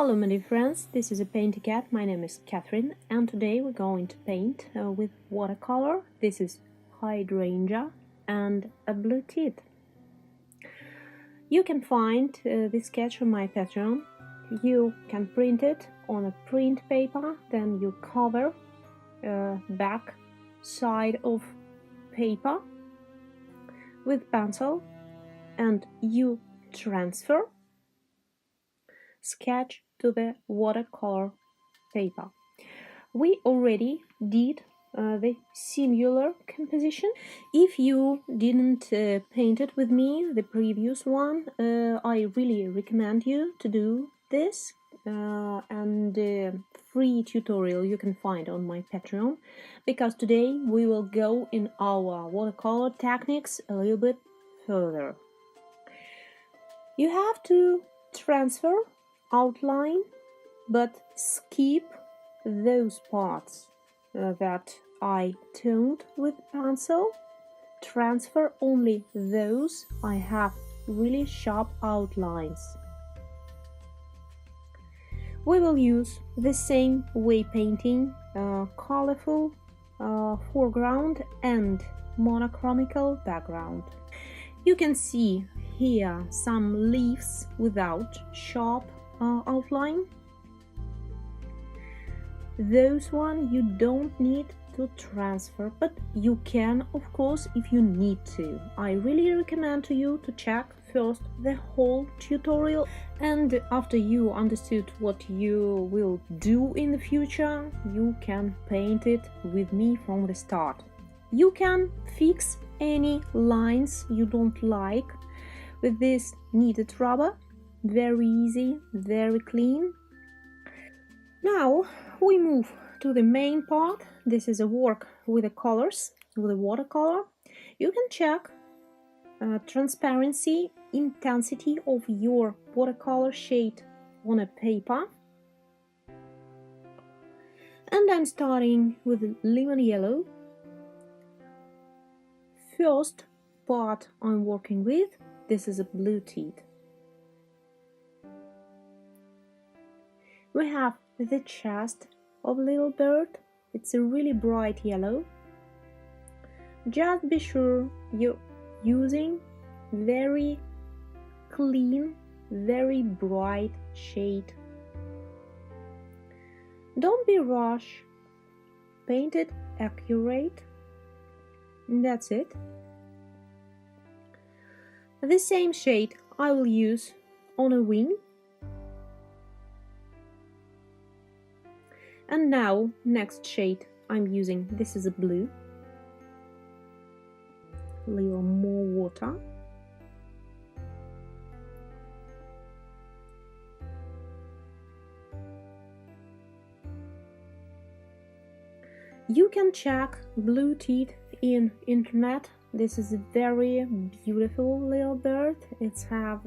Hello my dear friends, this is a PaintyKat. My name is Catherine and today we're going to paint with watercolor. This is hydrangea and a blue tint. You can find this sketch on my Patreon. You can print it on a print paper, then you cover back side of paper with pencil and you transfer sketch to the watercolor paper. We already did the similar composition. If you didn't paint it with me, the previous one, I really recommend you to do this and free tutorial you can find on my Patreon, because today we will go in our watercolor techniques a little bit further. You have to transfer outline, but skip those parts that I toned with pencil. Transfer only those I have really sharp outlines. We will use the same way painting, colorful foreground and monochromical background. You can see here some leaves without sharp outline. Those one you don't need to transfer, but you can, of course, if you need to. I really recommend to you to check first the whole tutorial, and after you understood what you will do in the future, you can paint it with me from the start. You can fix any lines you don't like with this kneaded rubber. Very easy, very clean. Now we move to the main part. This is a work with the colors, with the watercolor. You can check transparency, intensity of your watercolor shade on a paper. And I'm starting with lemon yellow. First part I'm working with, this is a blue tint. We have the chest of little bird. It's a really bright yellow. Just be sure you're using very clean, very bright shade. Don't be rush. Paint it accurate. That's it. The same shade I will use on a wing. And now, next shade I'm using, this is a blue. A little more water. You can check blue tint in internet. This is a very beautiful little bird. It have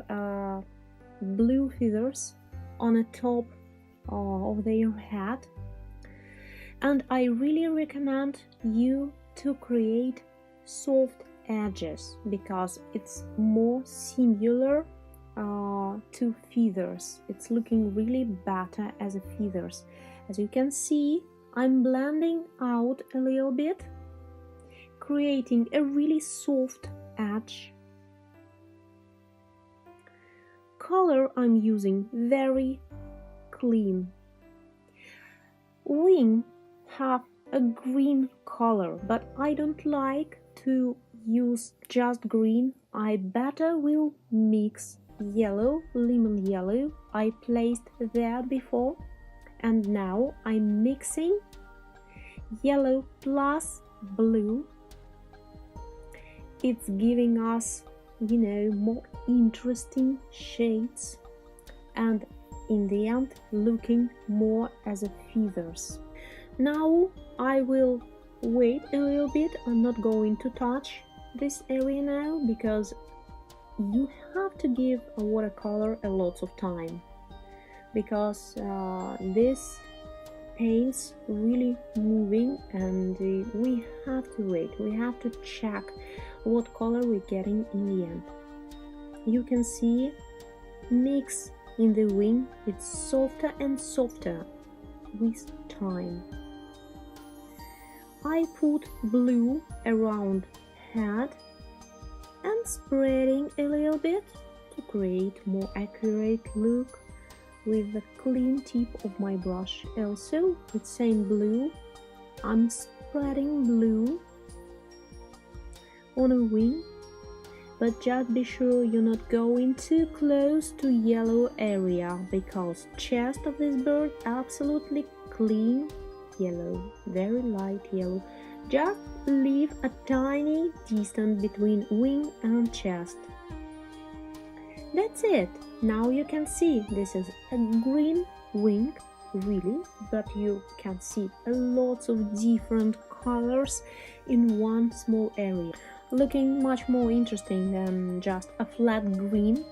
blue feathers on the top of their head. And I really recommend you to create soft edges, because it's more similar to feathers. It's looking really better as a feathers. As you can see, I'm blending out a little bit, creating a really soft edge. Color I'm using very clean. Wing have a green color, but I don't like to use just green. I better will mix yellow, lemon yellow I placed there before, and now I'm mixing yellow plus blue. It's giving us, more interesting shades, and in the end looking more as a feathers. Now I will wait a little bit. I'm not going to touch this area now, because you have to give a watercolor a lot of time, because this paint's really moving and we have to wait. We have to check what color we're getting in the end. You can see mix in the wing, it's softer and softer with time. I put blue around head and spreading a little bit to create more accurate look with the clean tip of my brush. Also, with same blue, I'm spreading blue on a wing, but just be sure you're not going too close to yellow area, because chest of this bird absolutely clean yellow, very light yellow. Just leave a tiny distance between wing and chest. That's it. Now you can see this is a green wing, really, but you can see a lot of different colors in one small area, looking much more interesting than just a flat green.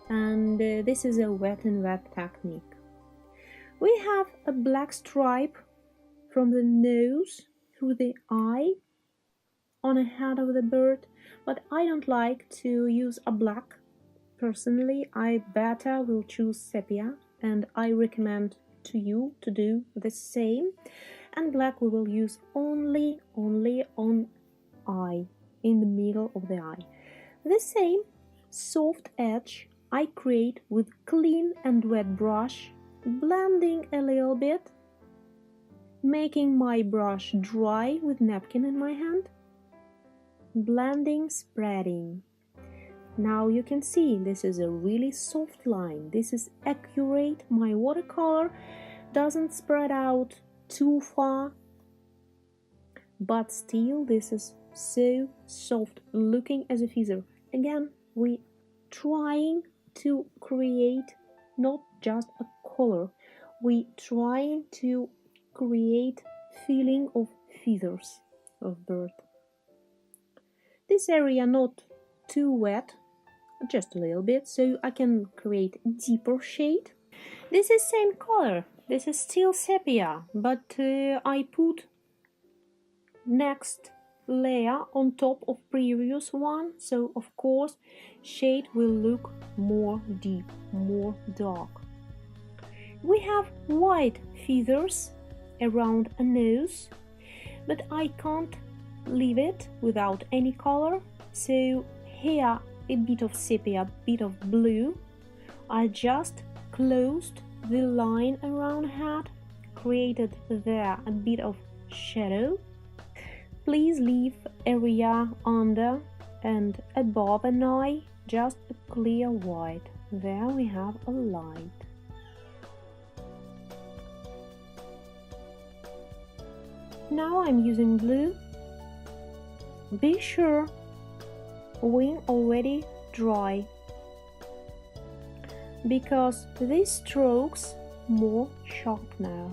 And this is a wet and wet technique. We have a black stripe from the nose through the eye on the head of the bird, but I don't like to use a black. Personally, I better will choose sepia, and I recommend to you to do the same. And black we will use only on eye, in the middle of the eye. The same soft edge I create with clean and wet brush, blending a little bit, making my brush dry with napkin in my hand, blending, spreading. Now you can see this is a really soft line. This is accurate. My watercolor doesn't spread out too far, but still this is so soft, looking as a feather. Again, we trying to create not just a color, we trying to create feeling of feathers of bird. This area not too wet, just a little bit, so I can create deeper shade. This is same color, this is still sepia, but I put next layer on top of previous one, so of course shade will look more deep, more dark. We have white feathers around a nose, but I can't leave it without any color, so here a bit of sepia, a bit of blue. I just closed the line around head, created there a bit of shadow. Please leave area under and above an eye, just a clear white. There we have a light. Now I'm using blue. Be sure wing already dry, because these strokes more sharp now.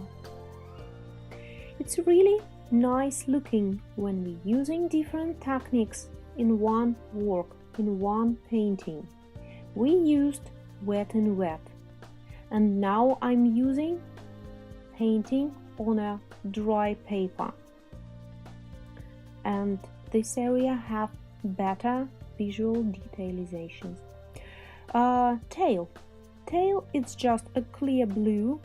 It's really nice looking when we're using different techniques in one work, in one painting. We used wet and wet, and now I'm using painting on a dry paper, and this area have better visual detailizations. Tail it's just a clear blue.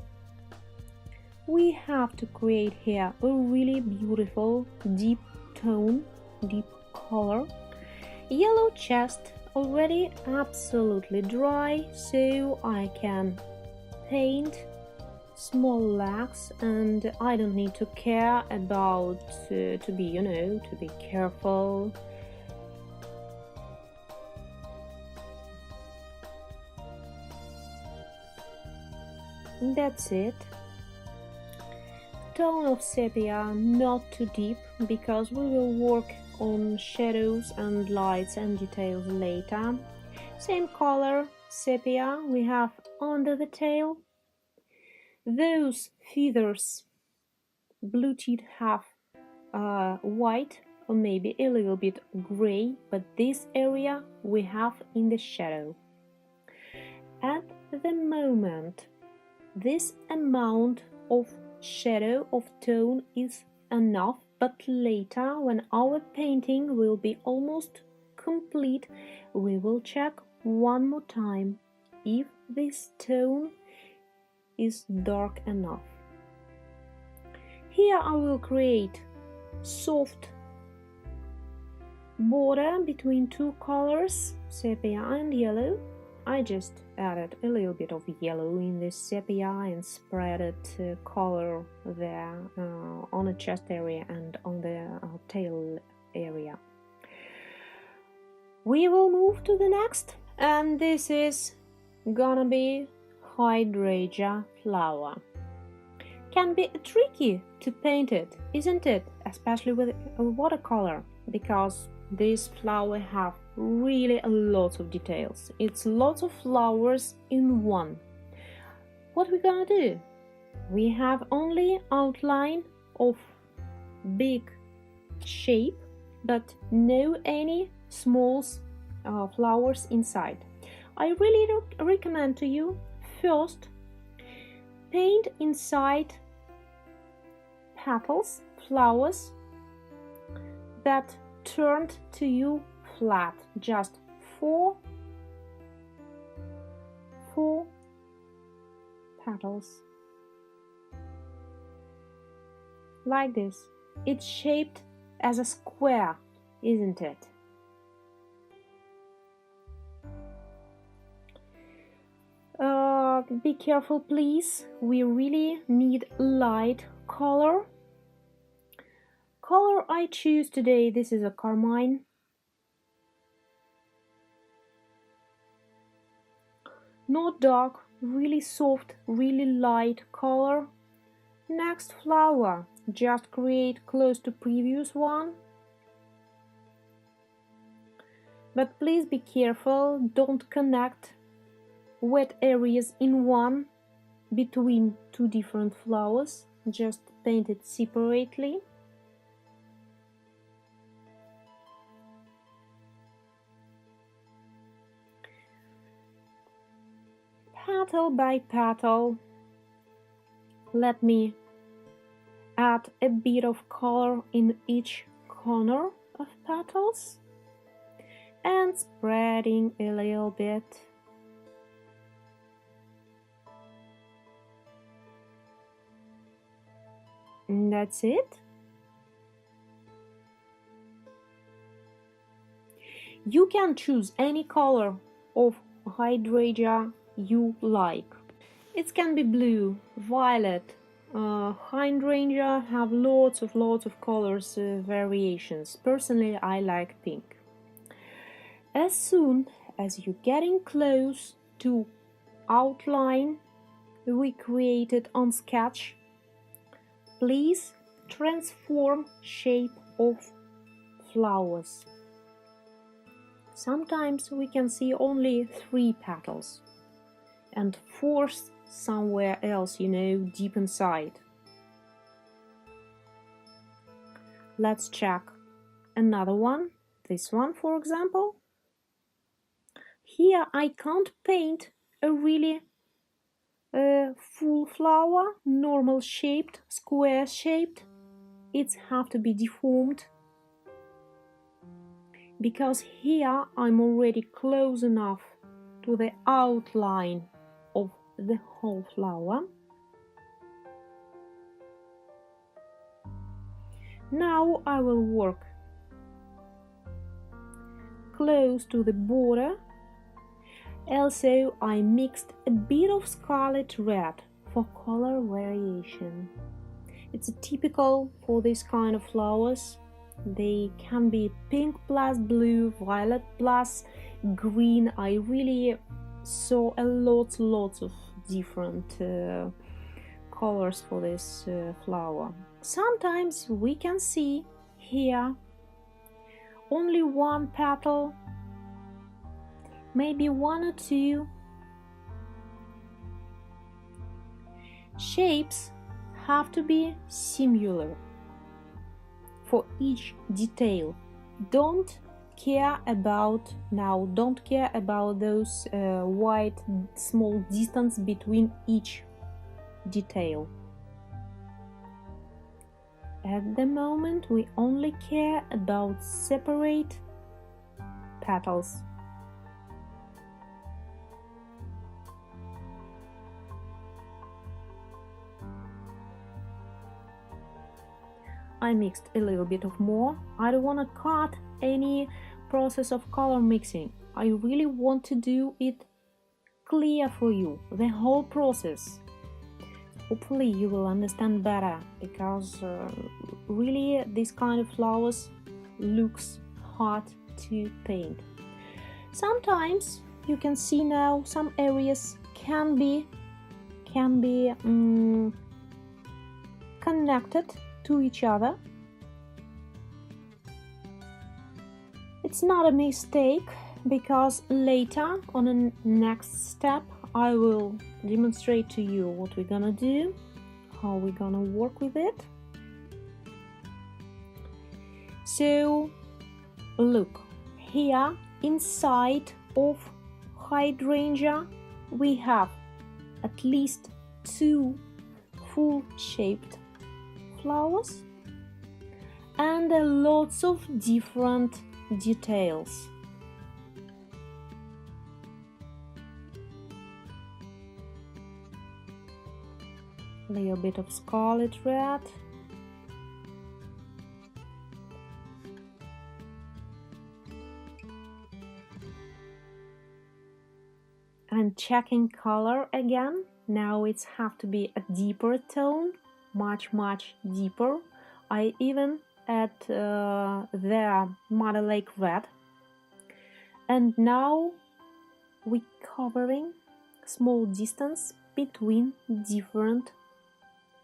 We have to create here a really beautiful deep tone, deep color. Yellow chest already absolutely dry, so I can paint small legs, and I don't need to care about to be careful. That's it. Tone of sepia not too deep, because we will work on shadows and lights and details later. Same color, sepia, we have under the tail. Those feathers, blue teeth have white or maybe a little bit gray, but this area we have in the shadow. At the moment, this amount of shadow of tone is enough, but later, when our painting will be almost complete, we will check one more time if this tone is dark enough. Here I will create soft border between two colors, sepia and yellow. I just added a little bit of yellow in this sepia and spread it color there on the chest area and on the tail area. We will move to the next, and this is gonna be hydrangea flower. Can be tricky to paint it, isn't it? Especially with a watercolor, because this flower have really a lot of details. It's lots of flowers in one. What we're gonna do? We have only outline of big shape, but no any small flowers inside. I really recommend to you first paint inside petals, flowers that turned to you flat, just four petals like this. It's shaped as a square, isn't it? Be careful, please. We really need light color. Color I choose today, this is a carmine. Not dark, really soft, really light color. Next flower, just create close to previous one. But please be careful, don't connect wet areas in one between two different flowers. Just paint it separately. Petal by petal, let me add a bit of color in each corner of petals and spreading a little bit. And that's it. You can choose any color of hydrangea you like. It can be blue, violet. Hydrangea have lots of colors variations. Personally, I like pink. As soon as you're getting close to outline we created on sketch, please transform shape of flowers. Sometimes we can see only 3 petals and 4 somewhere else, deep inside. Let's check another one, this one for example. Here I can't paint a really full flower, normal shaped, square shaped. It have to be deformed, because here I'm already close enough to the outline of the whole flower. Now I will work close to the border. Also, I mixed a bit of scarlet red for color variation. It's typical for this kind of flowers. They can be pink plus blue, violet plus green. I really saw a lots of different colors for this flower. Sometimes we can see here only 1 petal, maybe 1 or 2. Shapes have to be similar for each detail. Don't care about those wide small distance between each detail. At the moment we only care about separate petals. I mixed a little bit of more. I don't want to cut any process of color mixing. I really want to do it clear for you, the whole process. Hopefully you will understand better, because really this kind of flowers looks hard to paint. Sometimes you can see now some areas can be connected to each other. It's not a mistake, because later on the next step I will demonstrate to you what we're gonna do, how we're gonna work with it. So look, here inside of hydrangea we have at least 2 full shaped flowers and lots of different details. A little bit of scarlet red. And checking color again. Now it's have to be a deeper tone, much deeper. I even add the Mother Lake red. And now we covering small distance between different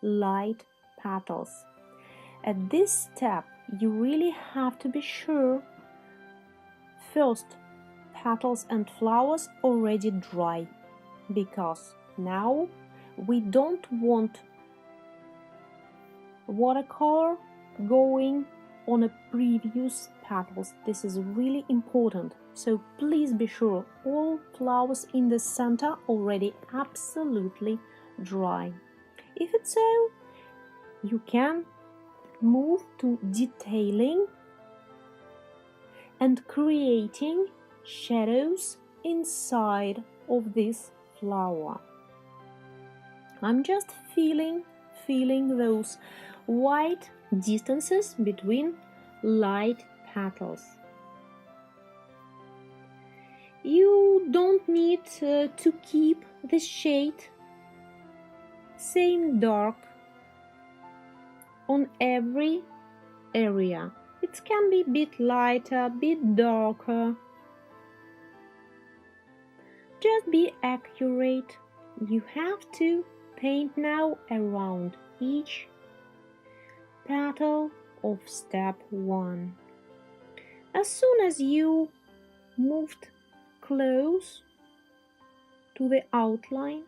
light petals. At this step you really have to be sure first petals and flowers already dry, because now we don't want watercolor going on a previous petals. This is really important, so please be sure all flowers in the center already absolutely dry. If it's so, you can move to detailing and creating shadows inside of this flower. I'm just feeling those white distances between light petals. You don't need to keep the shade same dark on every area. It can be a bit lighter, a bit darker. Just be accurate. You have to paint now around each petal of step 1. As soon as you moved close to the outline,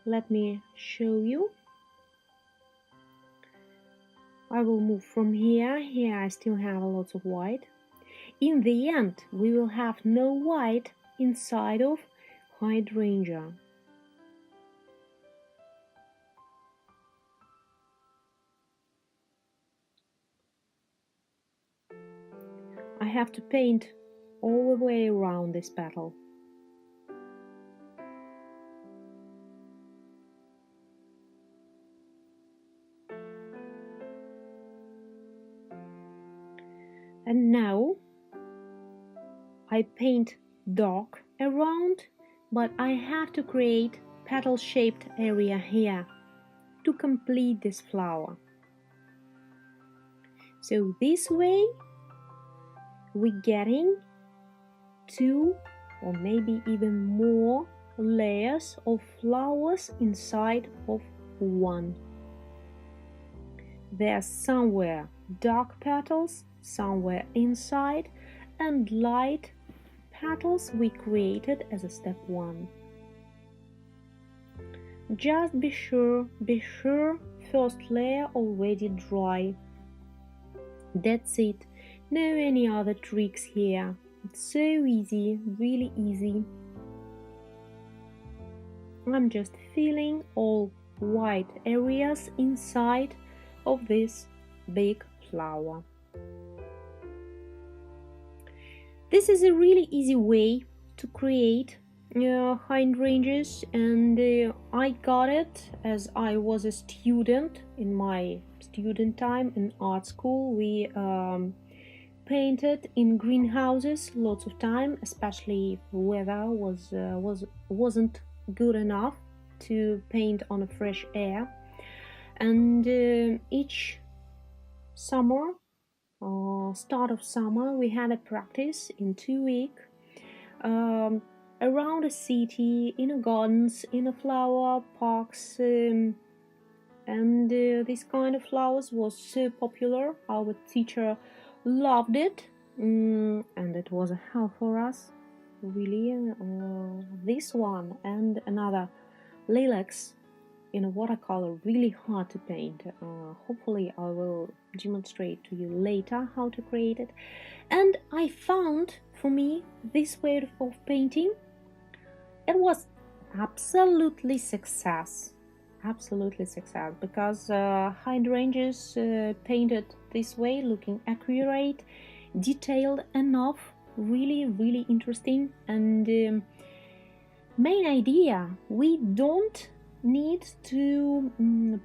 let me show you. I will move from here. Here I still have lots of white. In the end, we will have no white inside of hydrangea. I have to paint all the way around this petal. And now I paint dark around, but I have to create petal-shaped area here to complete this flower. So this way we're getting 2 or maybe even more layers of flowers inside of one. There's somewhere dark petals, somewhere inside, and light petals we created as a step 1. Just be sure first layer already dry. That's it. No any other tricks here. It's so easy, really easy. I'm just filling all white areas inside of this big flower. This is a really easy way to create hydrangeas, and I got it as I was a student in my student time in art school. We painted in greenhouses lots of time, especially if the weather wasn't good enough to paint on a fresh air. And each summer, start of summer, we had a practice in 2 weeks around a city, in a gardens, in a flower parks, and this kind of flowers was so popular. Our teacher loved it, and it was a help for us, really. This one and another lilacs in a watercolor, really hard to paint. Hopefully I will demonstrate to you later how to create it. And I found, for me, this way of painting, it was absolutely success, because hydrangeas painted this way, looking accurate, detailed enough, really interesting. And main idea, we don't need to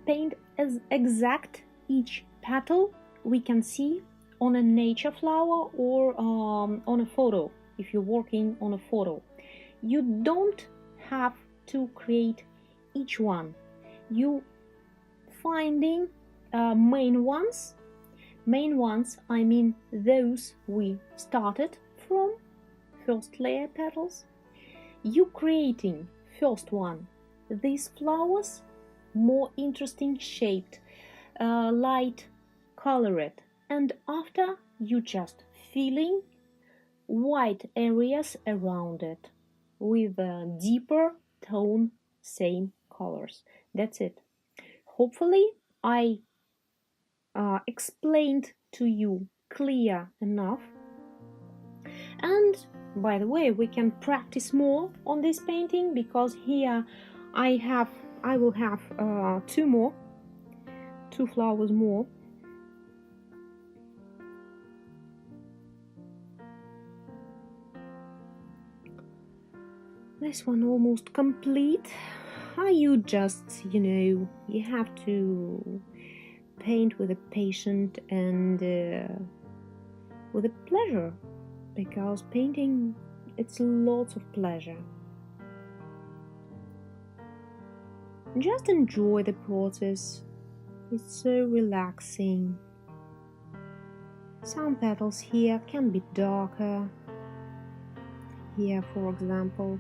paint as exact each petal we can see on a nature flower or on a photo. If you're working on a photo, you don't have to create each one. You finding main ones, I mean those we started from, first layer petals. You creating first one, these flowers more interesting shaped, light colored, and after you just filling white areas around it with a deeper tone, same colors. That's it. Hopefully I explained to you clear enough. And by the way, we can practice more on this painting, because here I will have two flowers more. This one almost complete. You just, you have to paint with a patience and with a pleasure, because painting, it's lots of pleasure. Just enjoy the process. It's so relaxing. Some petals here can be darker. Here, for example,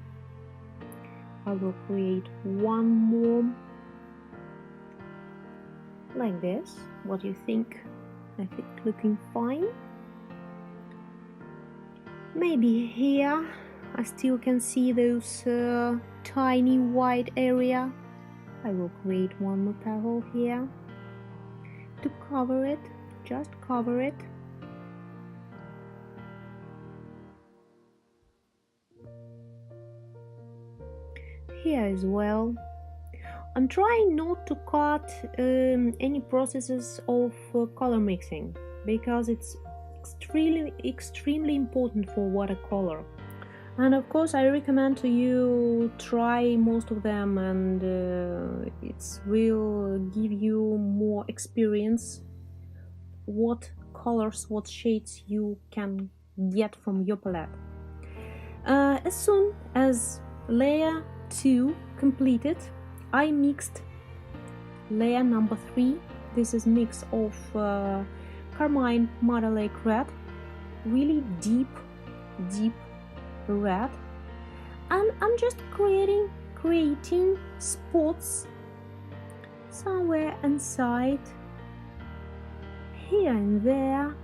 I will create one more like this. What do you think? I think looking fine. Maybe here I still can see those tiny white area. I will create one more petal here to cover it, just cover it. Here as well. I'm trying not to cut any processes of color mixing, because it's extremely important for watercolor. And of course I recommend to you try most of them, and it will give you more experience what colors, what shades you can get from your palette. As soon as layer 2 completed, I mixed layer number 3. This is mix of carmine metallic red, really deep red, and I'm just creating spots somewhere inside, here and there.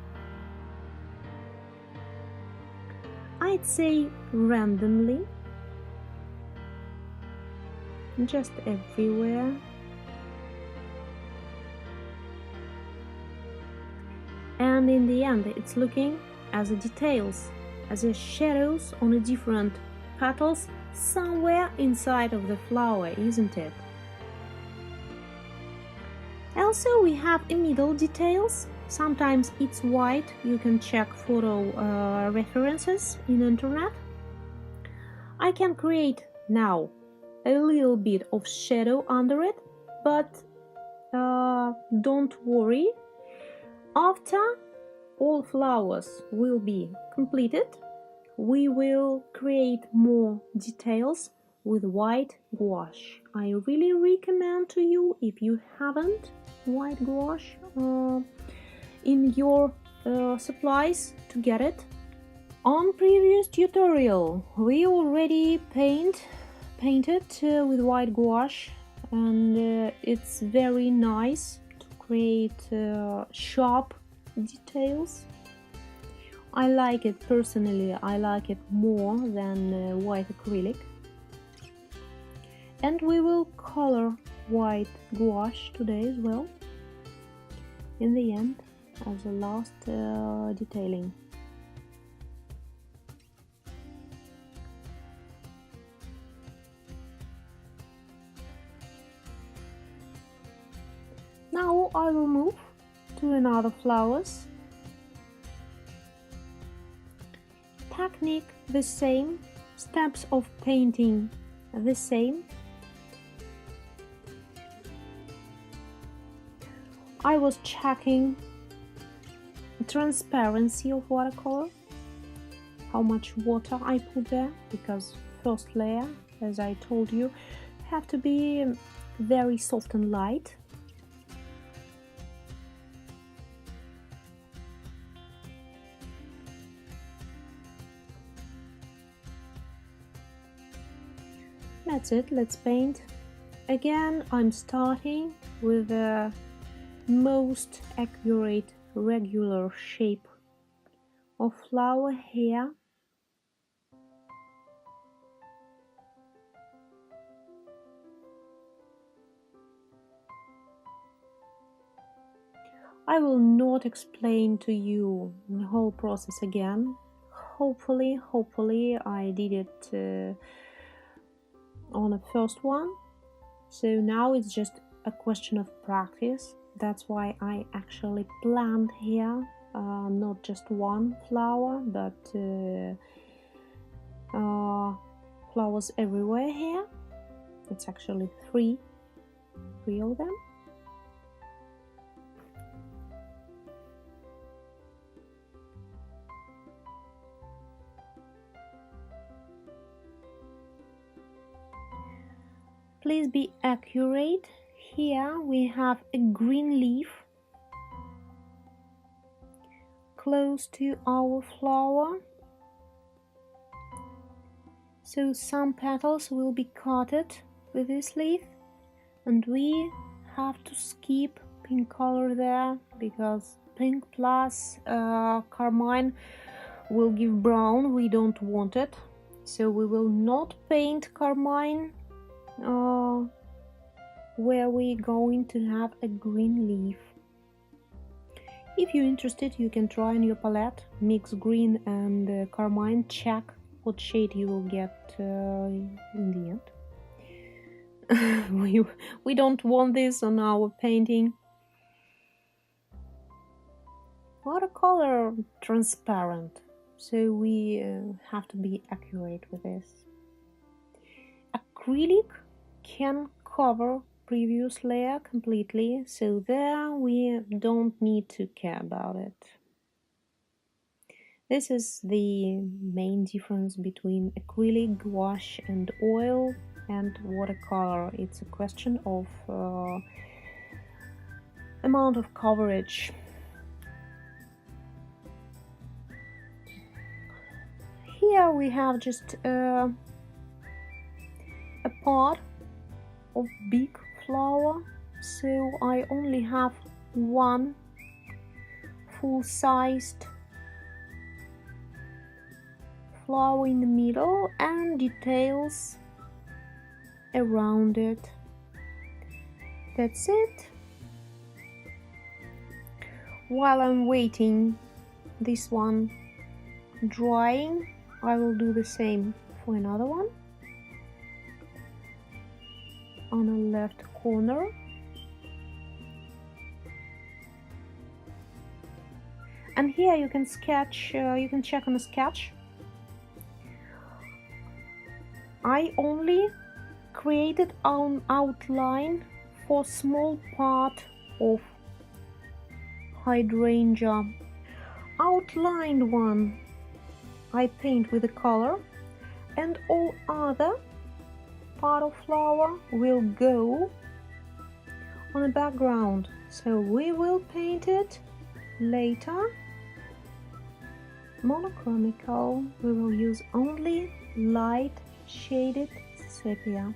I'd say randomly, just everywhere. And in the end, it's looking as a details, as a shadows on a different petals somewhere inside of the flower, isn't it? Also, we have a middle details. Sometimes it's white. You can check photo references in internet. I can create now a little bit of shadow under it, but don't worry. After all flowers will be completed, we will create more details with white gouache. I really recommend to you, if you haven't white gouache in your supplies, to get it. On previous tutorial we already painted with white gouache, and it's very nice to create sharp details. I like it personally, I like it more than white acrylic. And we will color white gouache today as well, in the end, as a last detailing. Now I will move to another flowers. Technique the same, steps of painting the same. I was checking the transparency of watercolor, how much water I put there, because first layer, as I told you, have to be very soft and light. That's it, let's paint. Again, I'm starting with the most accurate regular shape of flower here. I will not explain to you the whole process again. Hopefully I did it on the first one, so now it's just a question of practice. That's why I actually planned here not just one flower, but flowers everywhere here. It's actually three of them. Please be accurate. Here we have a green leaf close to our flower, so some petals will be cutted with this leaf, and we have to skip pink color there, because pink plus carmine will give brown. We don't want it, so we will not paint carmine where we're going to have a green leaf. If you're interested, you can try on your palette, mix green and carmine, check what shade you will get in the end. we don't want this on our painting. Watercolor transparent, so we have to be accurate with this. Acrylic can cover previous layer completely, so there we don't need to care about it. This is the main difference between acrylic, gouache and oil and watercolor. It's a question of amount of coverage. Here we have just a part of big flower, so I only have one full-sized flower in the middle and details around it. That's it. While I'm waiting this one drying, I will do the same for another one on the left corner. And here you can sketch, you can check on the sketch I only created an outline for small part of hydrangea. Outlined one I paint with the color, and all other part of flower will go on the background, so we will paint it later monochromical. We will use only light shaded sepia.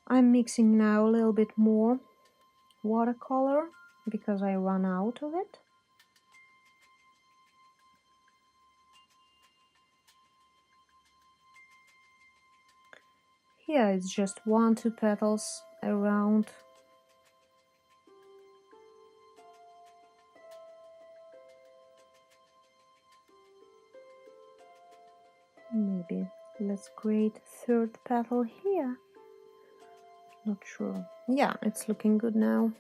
I'm mixing now a little bit more watercolor because I run out of it. Here it's just 1-2 petals around. Maybe let's create a third petal here. Not sure. Yeah, it's looking good now.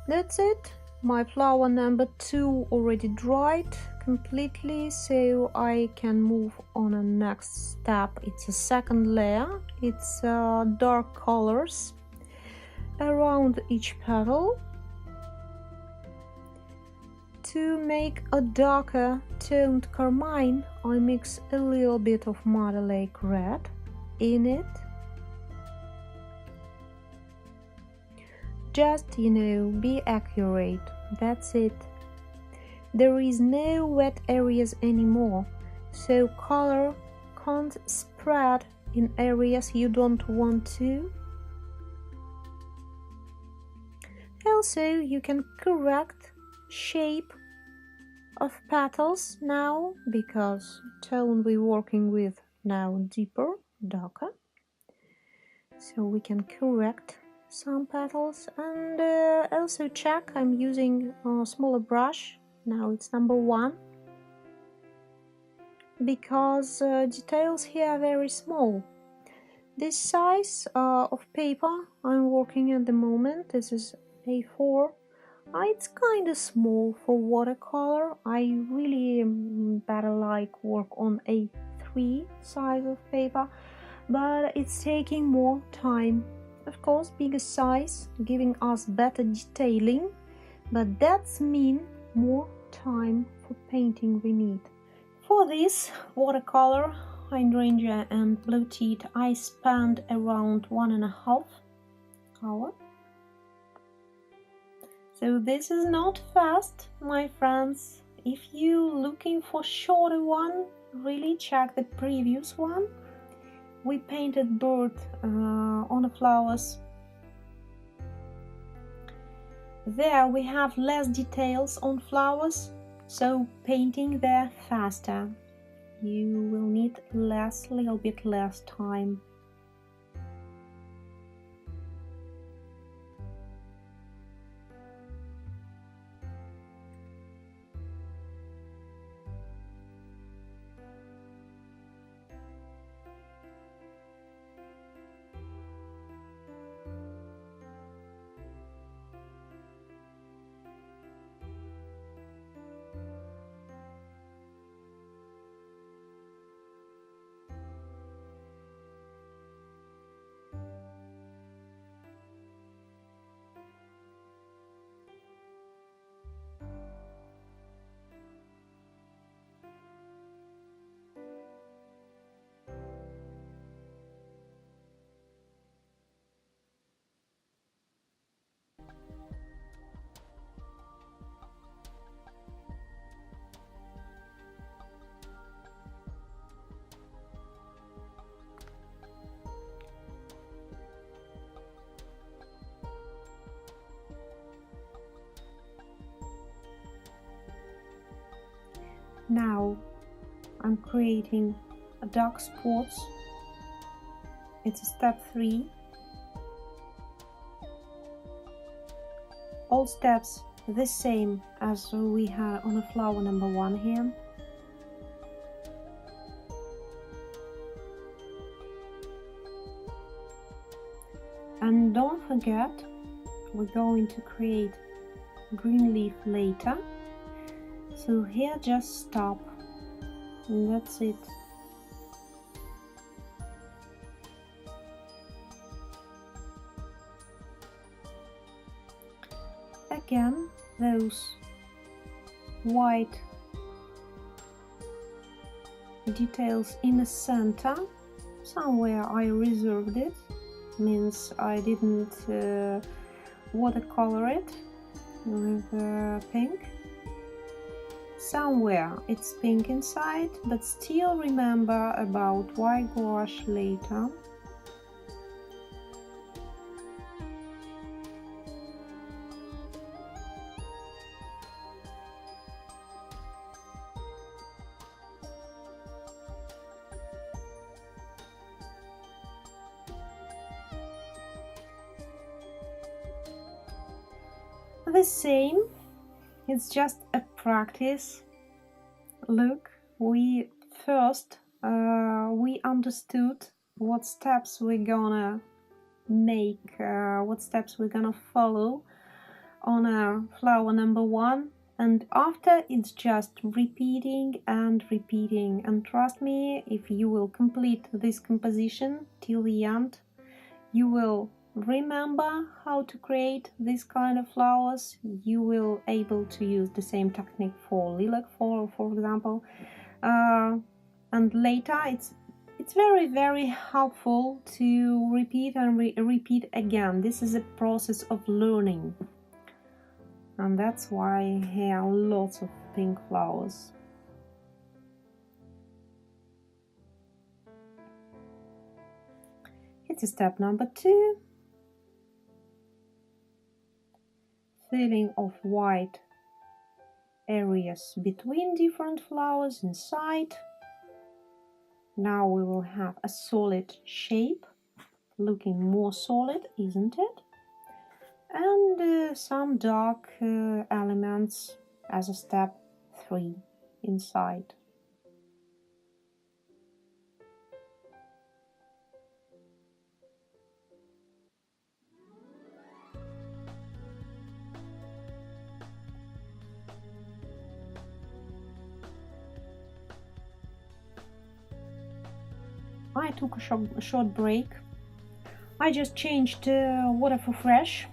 That's it. My flower number 2 already dried completely, so I can move on a next step. It's a second layer. It's dark colors around each petal. To make a darker toned carmine, I mix a little bit of Mother Lake red in it. Just, be accurate. That's it. There is no wet areas anymore, so color can't spread in areas you don't want to. Also, you can correct shape of petals now, because tone we're working with now deeper, darker, so we can correct some petals. And also check, I'm using a smaller brush now. It's number 1 because details here are very small. This size of paper I'm working at the moment, this is A4. It's kind of small for watercolor. I really better like work on A3 size of paper, but it's taking more time. Of course, bigger size giving us better detailing, but that's mean more time for painting we need. For this watercolor, hydrangea and blue teeth, I spent around 1.5 hours. So this is not fast, my friends. If you looking for shorter one, really check the previous one. We painted bird on the flowers. There we have less details on flowers, so painting there faster. You will need little bit less time. Now I'm creating a dark spots. It's step 3. All steps the same as we had on a flower number 1 here. And don't forget, we're going to create green leaf later. So here just stop, and that's it. Again, those white details in the center, somewhere I reserved it, means I didn't watercolor it with pink. Somewhere it's pink inside, but still remember about white gouache later. The same, it's just a practice. Look, we understood what steps we're gonna make, what steps we're gonna follow on a flower number 1, and after it's just repeating and repeating. And trust me, if you will complete this composition till the end, you will remember how to create this kind of flowers. You will able to use the same technique for lilac, for example, and later it's very helpful to repeat and repeat again. This is a process of learning, and that's why here are lots of pink flowers. It's step number 2. Filling of white areas between different flowers inside. Now we will have a solid shape, looking more solid, isn't it? And some dark elements as a step 3 inside. I took a short break. I just changed water for fresh,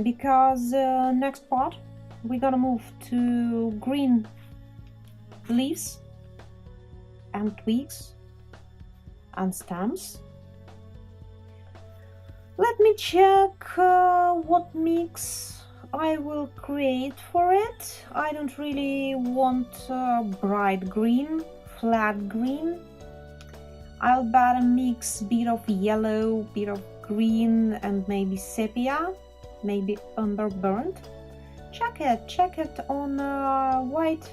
because next part we're gonna move to green leaves and twigs and stems. Let me check what mix I will create for it. I don't really want bright green, flat green. I'll better mix bit of yellow, bit of green, and maybe sepia, maybe umber burnt. Check it on white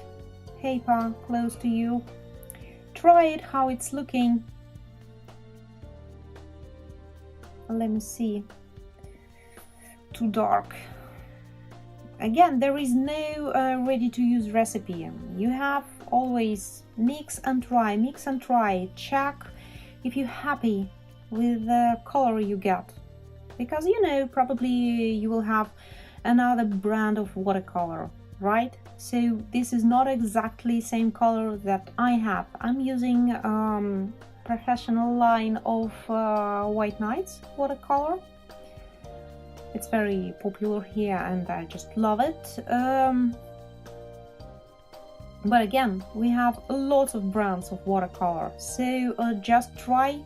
paper close to you. Try it how it's looking. Let me see. Too dark. Again, there is no ready-to-use recipe. You have always mix and try, check if you're happy with the color you get, because you know probably you will have another brand of watercolor, right? So this is not exactly same color that I have. I'm using professional line of White Nights watercolor. It's very popular here and I just love it. But again, we have lots of brands of watercolor, so just try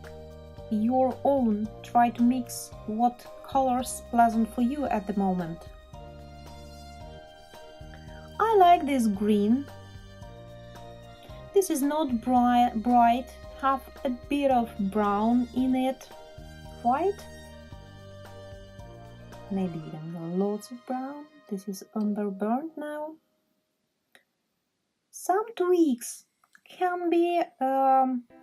your own. Try to mix what colors pleasant for you at the moment. I like this green. This is not bright, have a bit of brown in it. White? Maybe even lots of brown. This is umber burnt now. Some twigs can be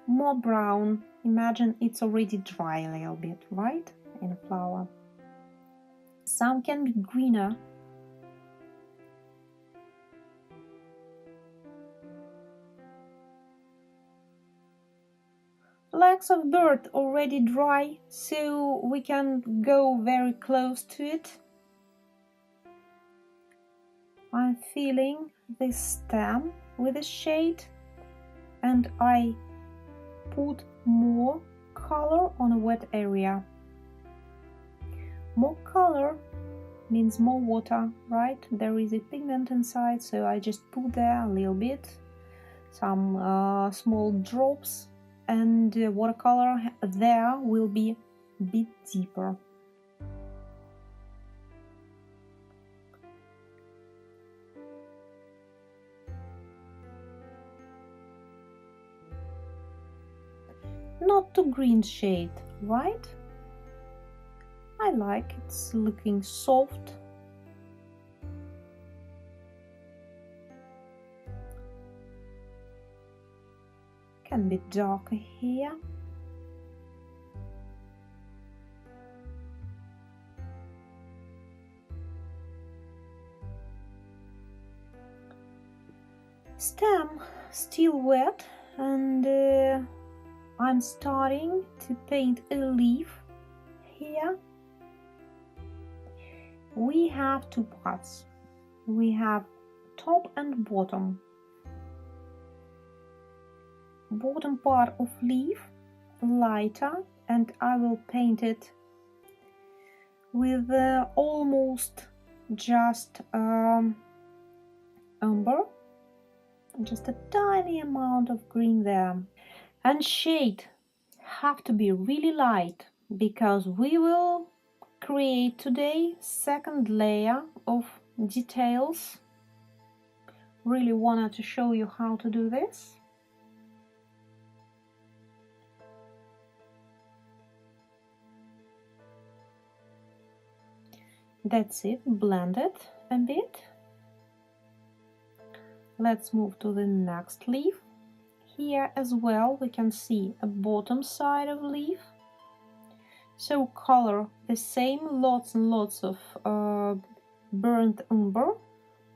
more brown. Imagine it's already dry a little bit, right? In a flower. Some can be greener. Legs of bird already dry, so we can go very close to it. I'm filling this stem with a shade, and I put more color on a wet area. More color means more water, right? There is a pigment inside, so I just put there a little bit, some small drops, and the watercolor there will be a bit deeper. Not too green shade, right? I like it's looking soft. Can be darker here. Stem still wet, and I'm starting to paint a leaf here. We have two parts. We have top and bottom. Bottom part of leaf lighter, and I will paint it with almost just umber, just a tiny amount of green there. And shade have to be really light, because we will create today second layer of details. Really wanted to show you how to do this. That's it, blend it a bit. Let's move to the next leaf. Here as well we can see a bottom side of leaf. So color the same, lots and lots of burnt umber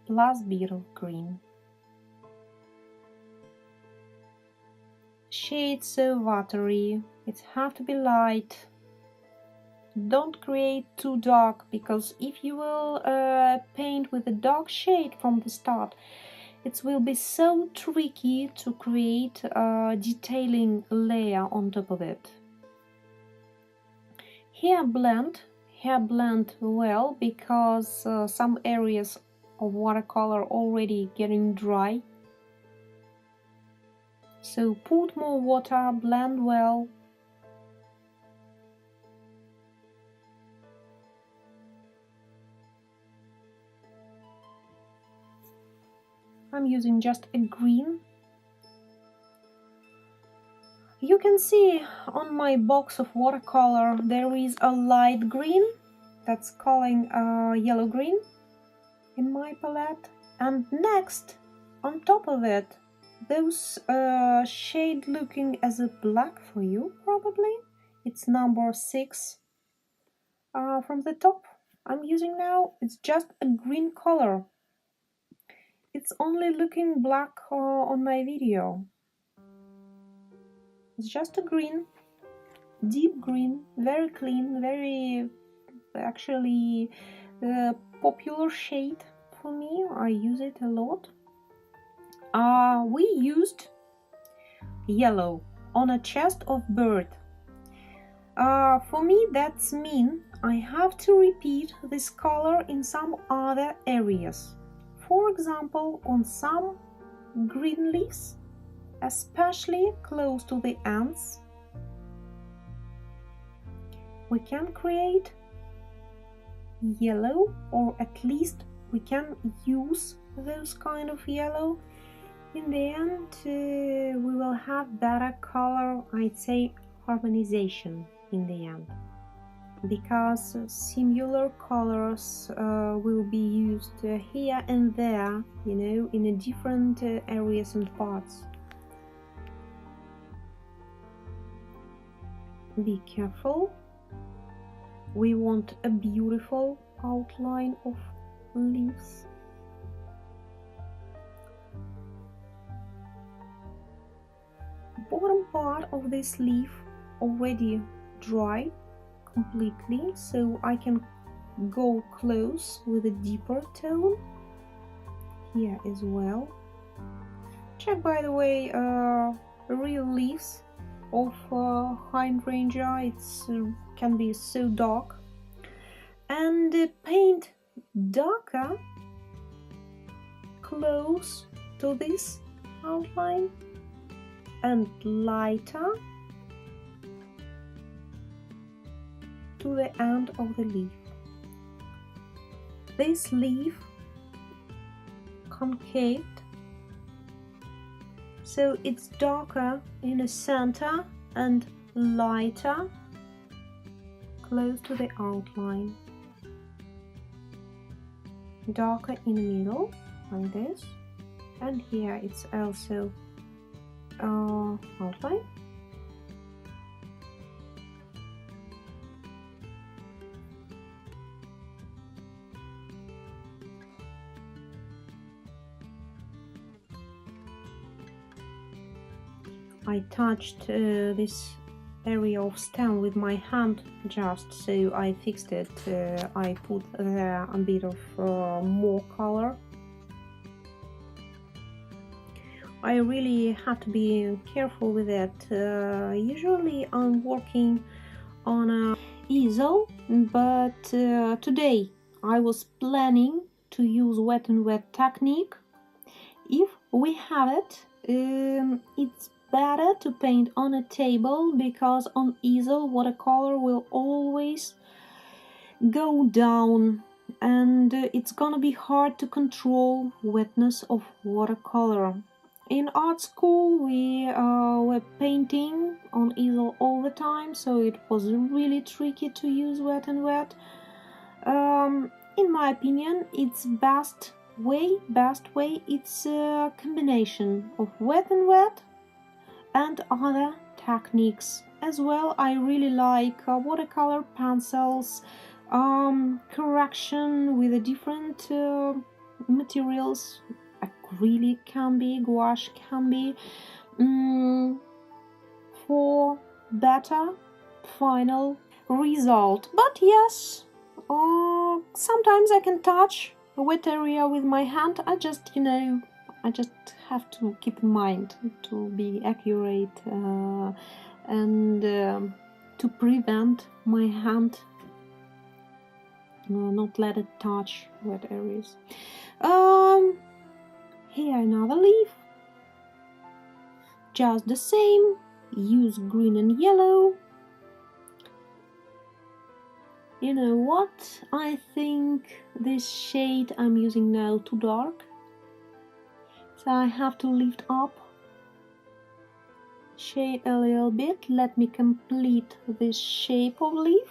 plus bit of green. Shade so watery, it have to be light. Don't create too dark, because if you will paint with a dark shade from the start, it will be so tricky to create a detailing layer on top of it. Here blend well, because some areas of watercolor already getting dry. So put more water, blend well. I'm using just a green. You can see on my box of watercolor there is a light green that's calling yellow green in my palette, and next on top of it those shade looking as a black for you probably, it's number 6 from the top I'm using now. It's just a green color. It's only looking black on my video. It's just a green, deep green, very clean, very actually popular shade for me. I use it a lot. We used yellow on a chest of bird. For me that's mean I have to repeat this color in some other areas. For example, on some green leaves, especially close to the ends, we can create yellow, or at least we can use those kind of yellow. In the end, we will have better color, I'd say harmonization in the end, because similar colors will be used here and there, you know, in a different areas and parts. be careful. We want a beautiful outline of leaves. Bottom part of this leaf already dry completely, so I can go close with a deeper tone here as well. Check, by the way, real leaves of hydrangea. It's can be so dark, and paint darker close to this outline and lighter to the end of the leaf. This leaf concaved, so it's darker in the center and lighter close to the outline. Darker in the middle, like this, and here it's also outline. I touched this area of stem with my hand just, so I fixed it. I put there a bit of more color. I really have to be careful with it. Usually I'm working on an easel, but today I was planning to use wet and wet technique. If we have it, it's better to paint on a table, because on easel watercolor will always go down and it's gonna be hard to control wetness of watercolor. In art school we were painting on easel all the time, so it was really tricky to use wet and wet. In my opinion, it's best way it's a combination of wet and wet and other techniques as well. I really like watercolor pencils, correction with the different materials. Acrylic can be, gouache can be, for better final result. But yes, sometimes I can touch a wet area with my hand. I just have to keep in mind to be accurate and to prevent my hand not let it touch wet areas. Here another leaf, just the same, use green and yellow. You know what, I think this shade I'm using now too dark, so I have to lift up shade a little bit. Let me complete this shape of leaf,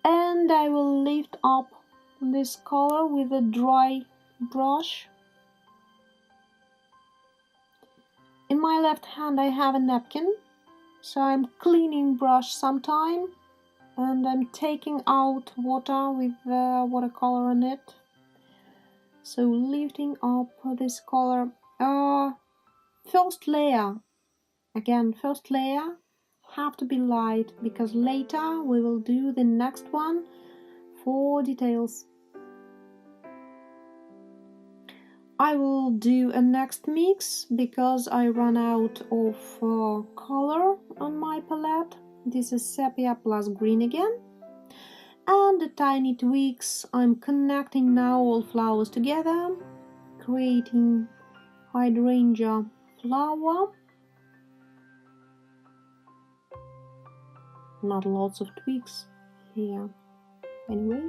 and I will lift up this color with a dry brush. In my left hand I have a napkin, so I'm cleaning brush sometime and I'm taking out water with the watercolor on it. So lifting up this color. First layer have to be light, because later we will do the next one for details. I will do a next mix because I run out of color on my palette. This is sepia plus green again. And the tiny twigs, I'm connecting now all flowers together, creating hydrangea flower. Not lots of twigs here, anyway.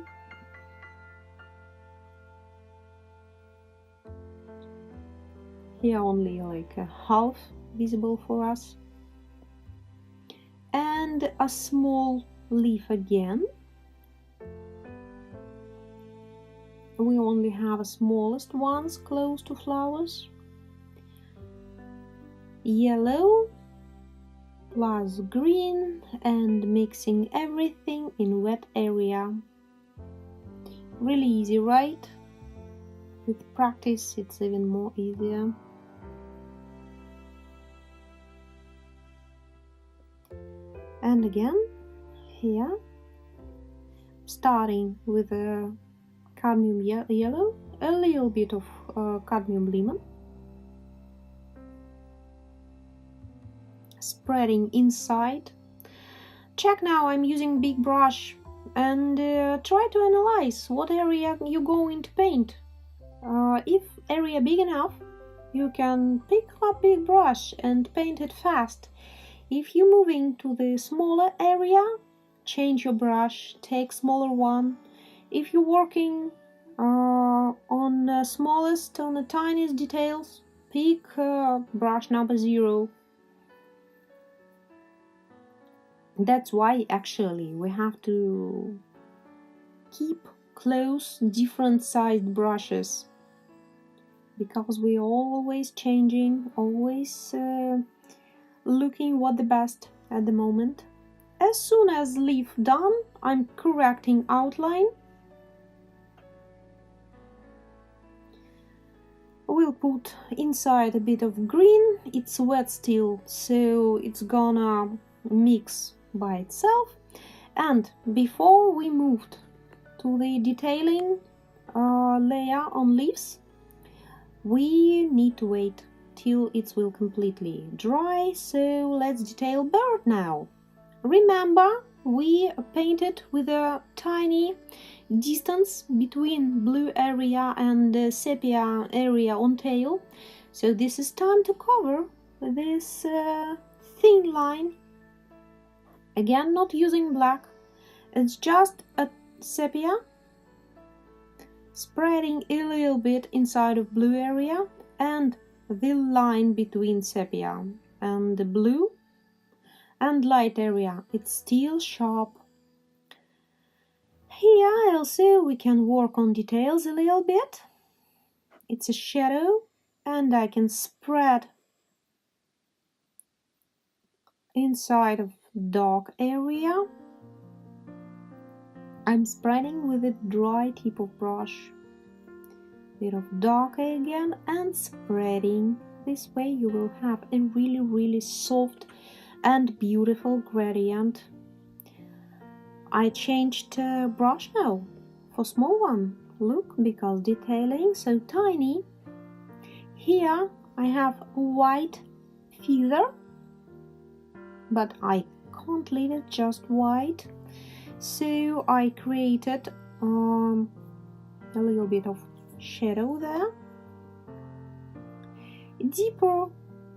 Here only like a half visible for us. And a small leaf again. We only have the smallest ones close to flowers. Yellow plus green and mixing everything in wet area. Really easy, right? With practice it's even more easier. And again here, starting with a cadmium yellow, a little bit of cadmium lemon, spreading inside. Check now, I'm using big brush, and try to analyze what area you're going to paint. If area big enough, you can pick up big brush and paint it fast. If you're moving to the smaller area, change your brush, take smaller one. If you're working on the smallest, on the tiniest details, pick brush number 0. That's why actually we have to keep close different sized brushes, because we're always changing, always looking what the best at the moment. As soon as leaf done, I'm correcting outline. We'll put inside a bit of green. It's wet still, so it's gonna mix by itself. And before we moved to the detailing layer on leaves, we need to wait till it will completely dry. So let's detail bird now. Remember, we painted with a tiny distance between blue area and sepia area on tail. So this is time to cover this thin line. Again, not using black, it's just a sepia, spreading a little bit inside of blue area, and the line between sepia and the blue and light area, it's still sharp. Here also we can work on details a little bit. It's a shadow, and I can spread inside of dark area. I'm spreading with a dry tip of brush, bit of dark again, and spreading. This way you will have a really soft and beautiful gradient. I changed brush now for small one. Look, because detailing so tiny. Here I have white feather, but I can't leave it just white, so I created a little bit of shadow there, deeper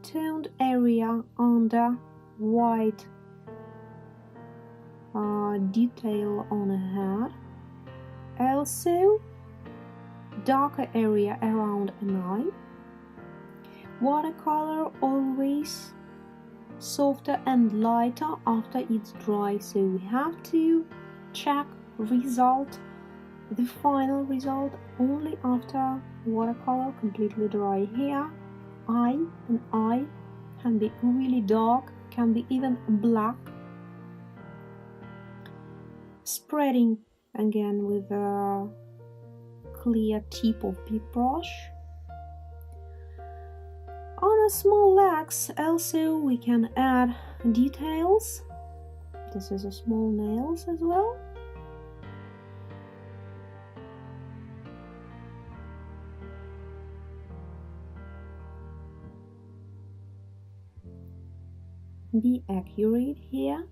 toned area under white detail on a head, also darker area around an eye. Watercolor always softer and lighter after it's dry, so we have to check result, the final result, only after watercolor completely dry. Here eye and eye can be really dark, can be even black. Spreading again with a clear tip of big brush. On a small legs also we can add details. This is a small nails as well. Be accurate here.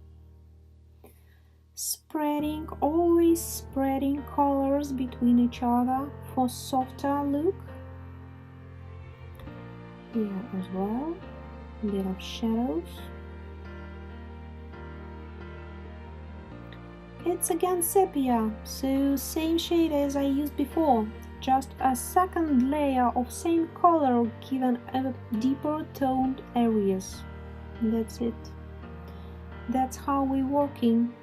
Spreading, always spreading colors between each other for softer look. Here as well, a bit of shadows. It's again sepia, so same shade as I used before, just a second layer of same color given a deeper toned areas. That's it. That's how we're working.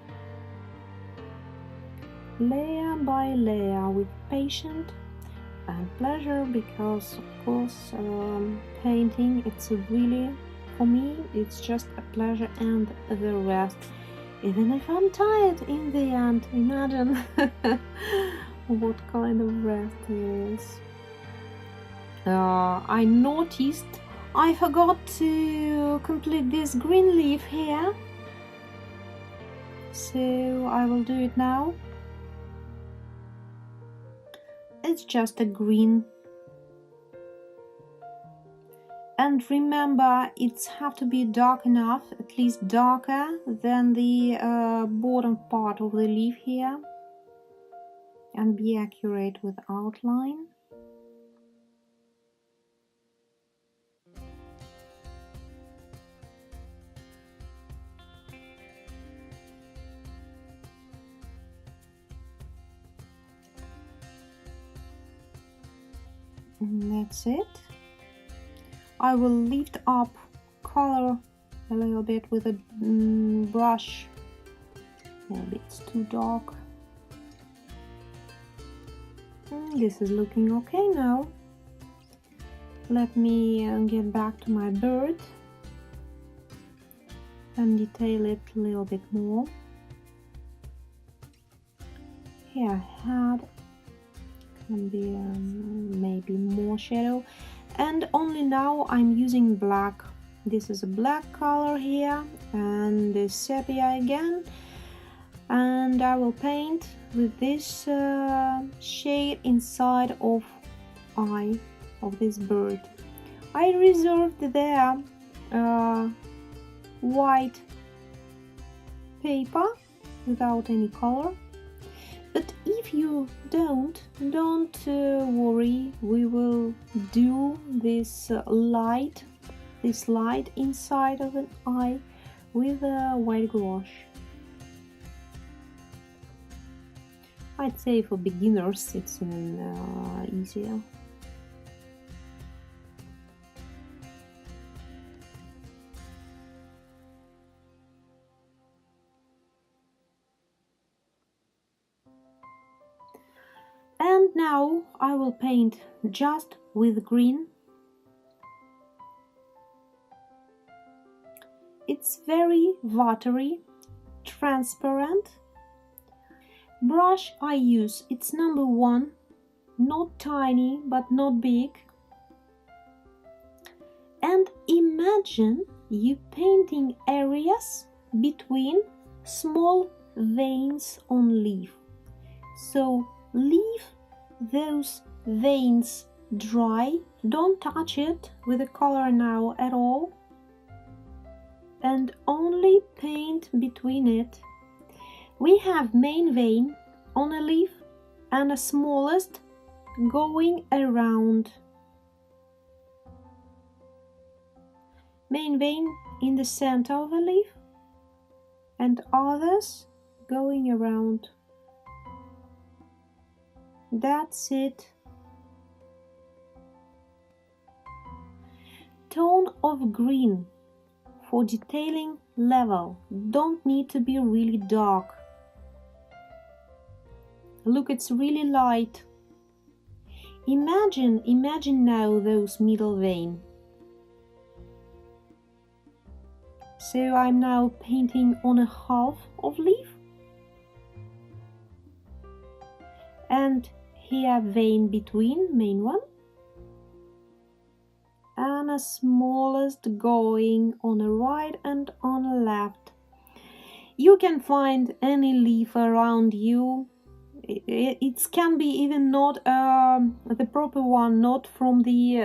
Layer by layer with patience and pleasure, because of course painting, it's a really for me it's just a pleasure, and the rest, even if I'm tired in the end, imagine what kind of rest it is. I noticed I forgot to complete this green leaf here, so I will do it now. It's just a green, and remember it's have to be dark enough, at least darker than the bottom part of the leaf here, and be accurate with outline. And that's it. I will lift up color a little bit with a brush. Maybe it's too dark. This is looking okay now. Let me get back to my bird and detail it a little bit more. Here, head can be maybe more shadow, and only now I'm using black. This is a black color here, and the sepia again, and I will paint with this shade inside of eye of this bird. I reserved there white paper without any color. But if you don't worry, we will do this light inside of an eye with a white gouache. I'd say for beginners it's even easier. And now I will paint just with green. It's very watery, transparent. Brush I use, it's number 1, not tiny but not big. And imagine you painting areas between small veins on leaf. So leave those veins dry, don't touch it with the color now at all, and only paint between it. We have main vein on a leaf and a smallest going around. Main vein in the center of the leaf and others going around. That's it. Tone of green for detailing level. Don't need to be really dark. Look, it's really light. Imagine now those middle vein. So I'm now painting on a half of leaf. And here vein between, main one. And a smallest going on the right and on the left. You can find any leaf around you. It can be even not the proper one, not from the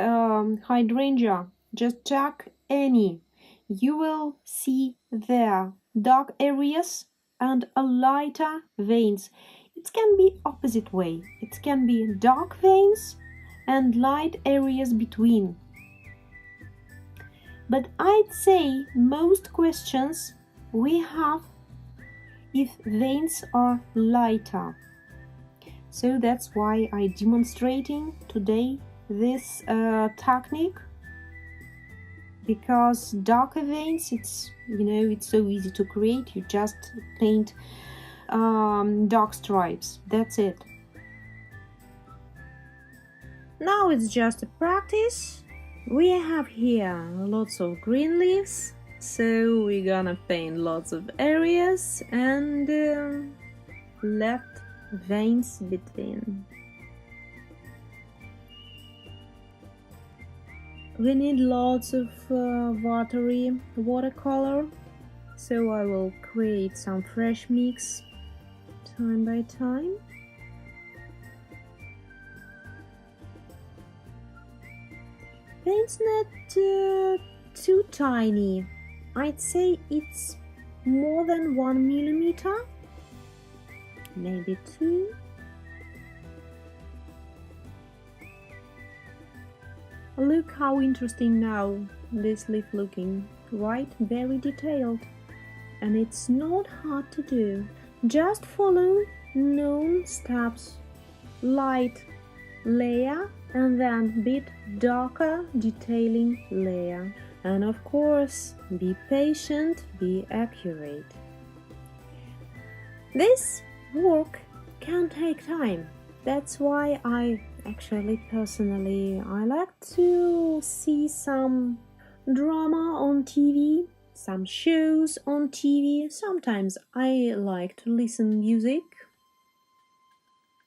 hydrangea. Just check any. You will see there dark areas and a lighter veins. It can be opposite way. It can be dark veins and light areas between. But I'd say most questions we have if veins are lighter. So that's why I'm demonstrating today this technique, because darker veins, it's so easy to create. You just paint dark stripes. That's it. Now it's just a practice we have here lots of green leaves, so we're gonna paint lots of areas and left veins between. We need lots of watery watercolor, so I will create some fresh mix time by time. Paint's not too tiny. I'd say it's more than 1 millimeter, maybe 2. Look how interesting now this leaf looking, right? Very detailed. And it's not hard to do. Just follow known steps. Light layer and then bit darker detailing layer. And of course, be patient, be accurate. This work can take time. That's why I personally like to see some drama on TV, some shows on TV. Sometimes I like to listen music,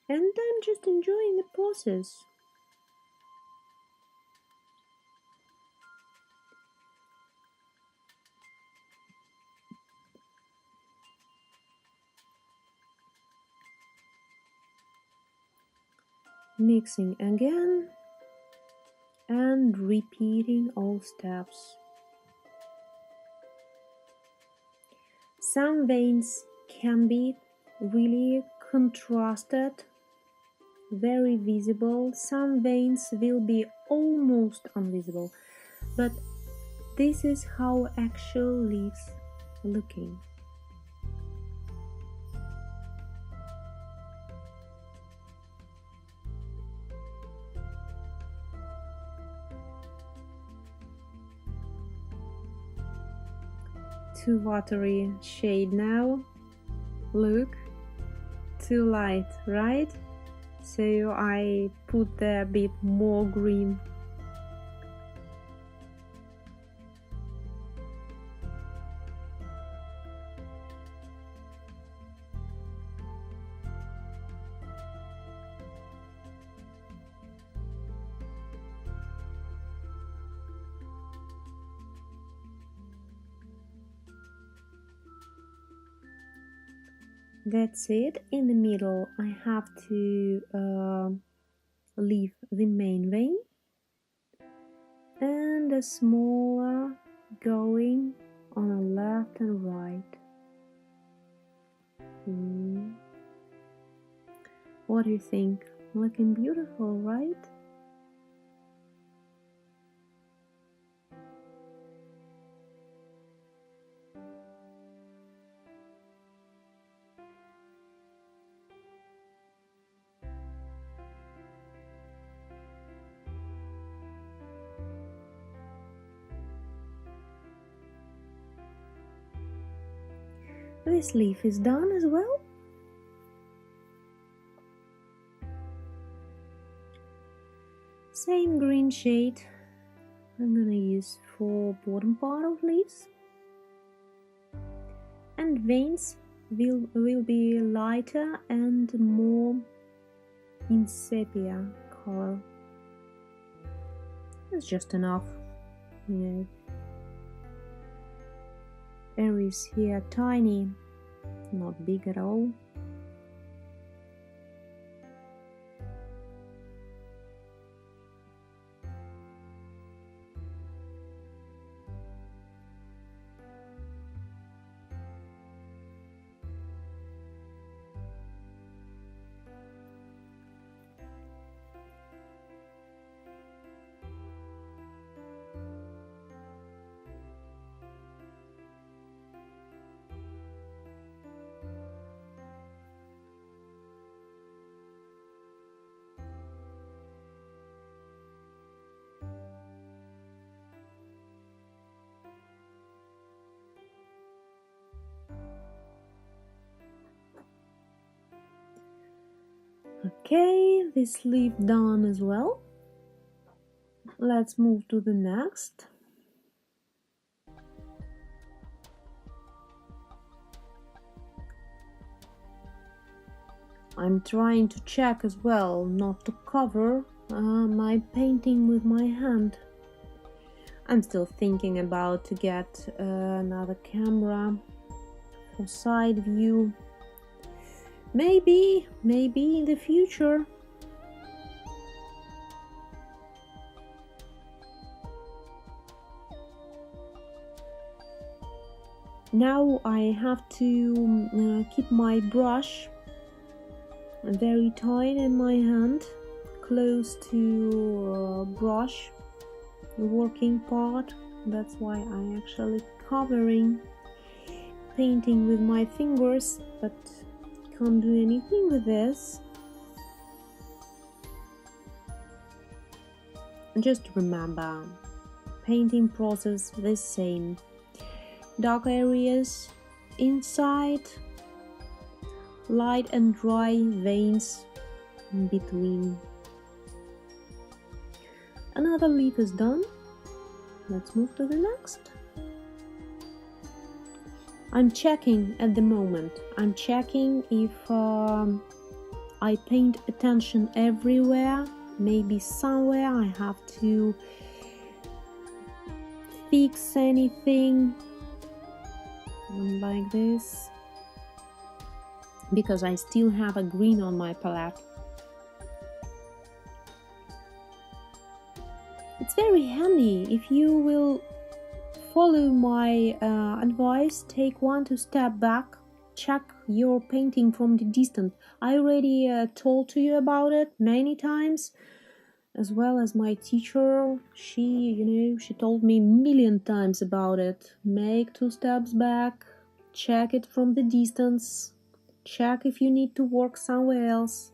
and I'm just enjoying the process. Mixing again and repeating all steps. Some veins can be really contrasted, very visible. Some veins will be almost invisible, but this is how actual leaves looking. Too watery shade now. Look, too light, right? So I put there a bit more green. That's it. In the middle I have to leave the main vein and a smaller going on the left and right. What do you think? Looking beautiful, right? This leaf is done as well. Same green shade I'm gonna use for bottom part of leaves. And veins will be lighter and more in sepia color. That's just enough, you know. Areas here tiny, not big at all. Okay, this leaf done as well. Let's move to the next. I'm trying to check as well not to cover my painting with my hand. I'm still thinking about to get another camera for side view. Maybe in the future. Now I have to keep my brush very tight in my hand, close to brush working part. That's why I actually covering painting with my fingers, but can't do anything with this. Just remember, painting process the same. Dark areas inside, light and dry veins in between. Another leaf is done. Let's move to the next. I'm checking at the moment. I'm checking if I paint attention everywhere. Maybe somewhere I have to fix anything like this, because I still have a green on my palette. It's very handy if you will follow my advice. Take 1-2 steps back, check your painting from the distance. I already told to you about it many times, as well as my teacher. She told me a million times about it. Make 2 steps back, check it from the distance, check if you need to work somewhere else.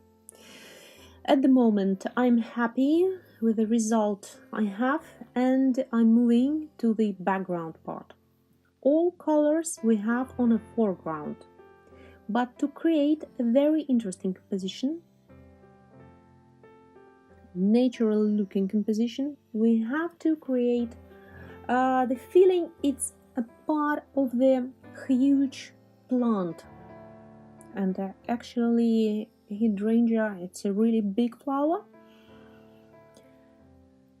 At the moment, I'm happy with the result I have, and I'm moving to the background part. All colors we have on a foreground, but to create a very interesting composition, natural looking composition, we have to create the feeling it's a part of the huge plant. And actually hydrangea, it's a really big flower.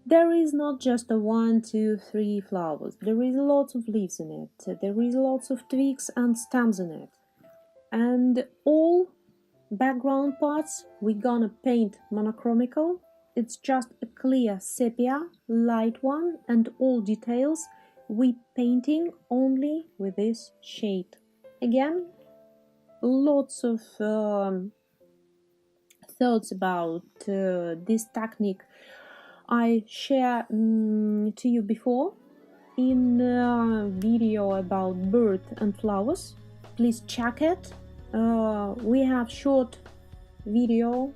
There is not just a 1, 2, 3 flowers. There is lots of leaves in it. There is lots of twigs and stems in it. And all background parts we're gonna paint monochromical. It's just a clear sepia, light one, and all details we painting only with this shade. Again, lots of thoughts about this technique I shared to you before in a video about birds and flowers. Please check it. We have short video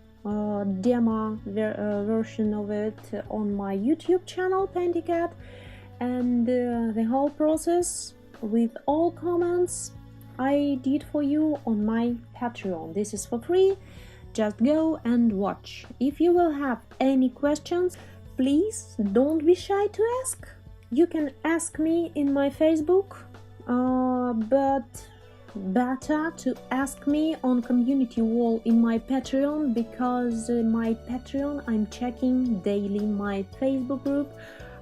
demo version of it on my YouTube channel PaintyKat, and the whole process with all comments I did for you on my Patreon. This is for free. Just go and watch. If you will have any questions, please don't be shy to ask. You can ask me in my Facebook, but better to ask me on community wall in my Patreon, because my Patreon, I'm checking daily. My Facebook group,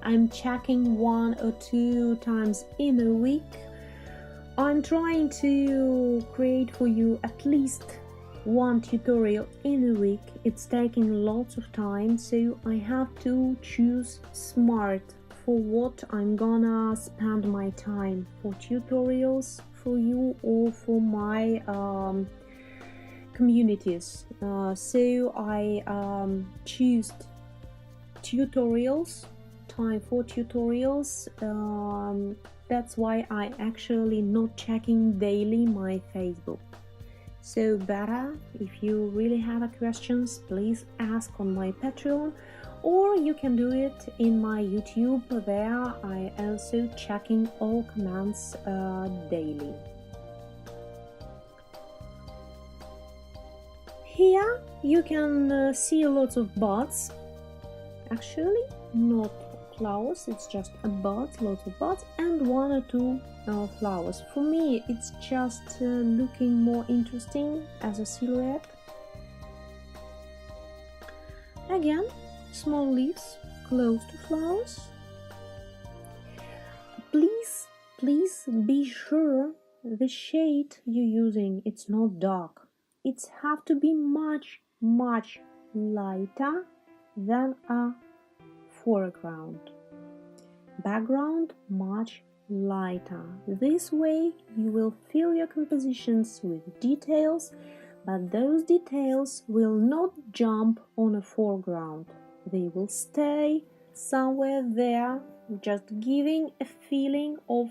I'm checking 1 or 2 times in a week. I'm trying to create for you at least 1 tutorial in a week. It's taking lots of time, so I have to choose smart for what I'm gonna spend my time, for tutorials for you or for my communities. So I choose tutorials, time for tutorials. That's why I actually not checking daily my Facebook. So better, if you really have a questions, please ask on my Patreon, or you can do it in my YouTube. There I also checking all comments daily. Here you can see lots of buds. Actually, not flowers, it's just a buds, lots of buds, and one or two flowers. For me, it's just looking more interesting as a silhouette. Again, small leaves close to flowers. Please be sure the shade you're using, it's not dark. It's have to be much lighter than a foreground. Background much lighter. This way you will fill your compositions with details, but those details will not jump on a foreground. They will stay somewhere there, just giving a feeling of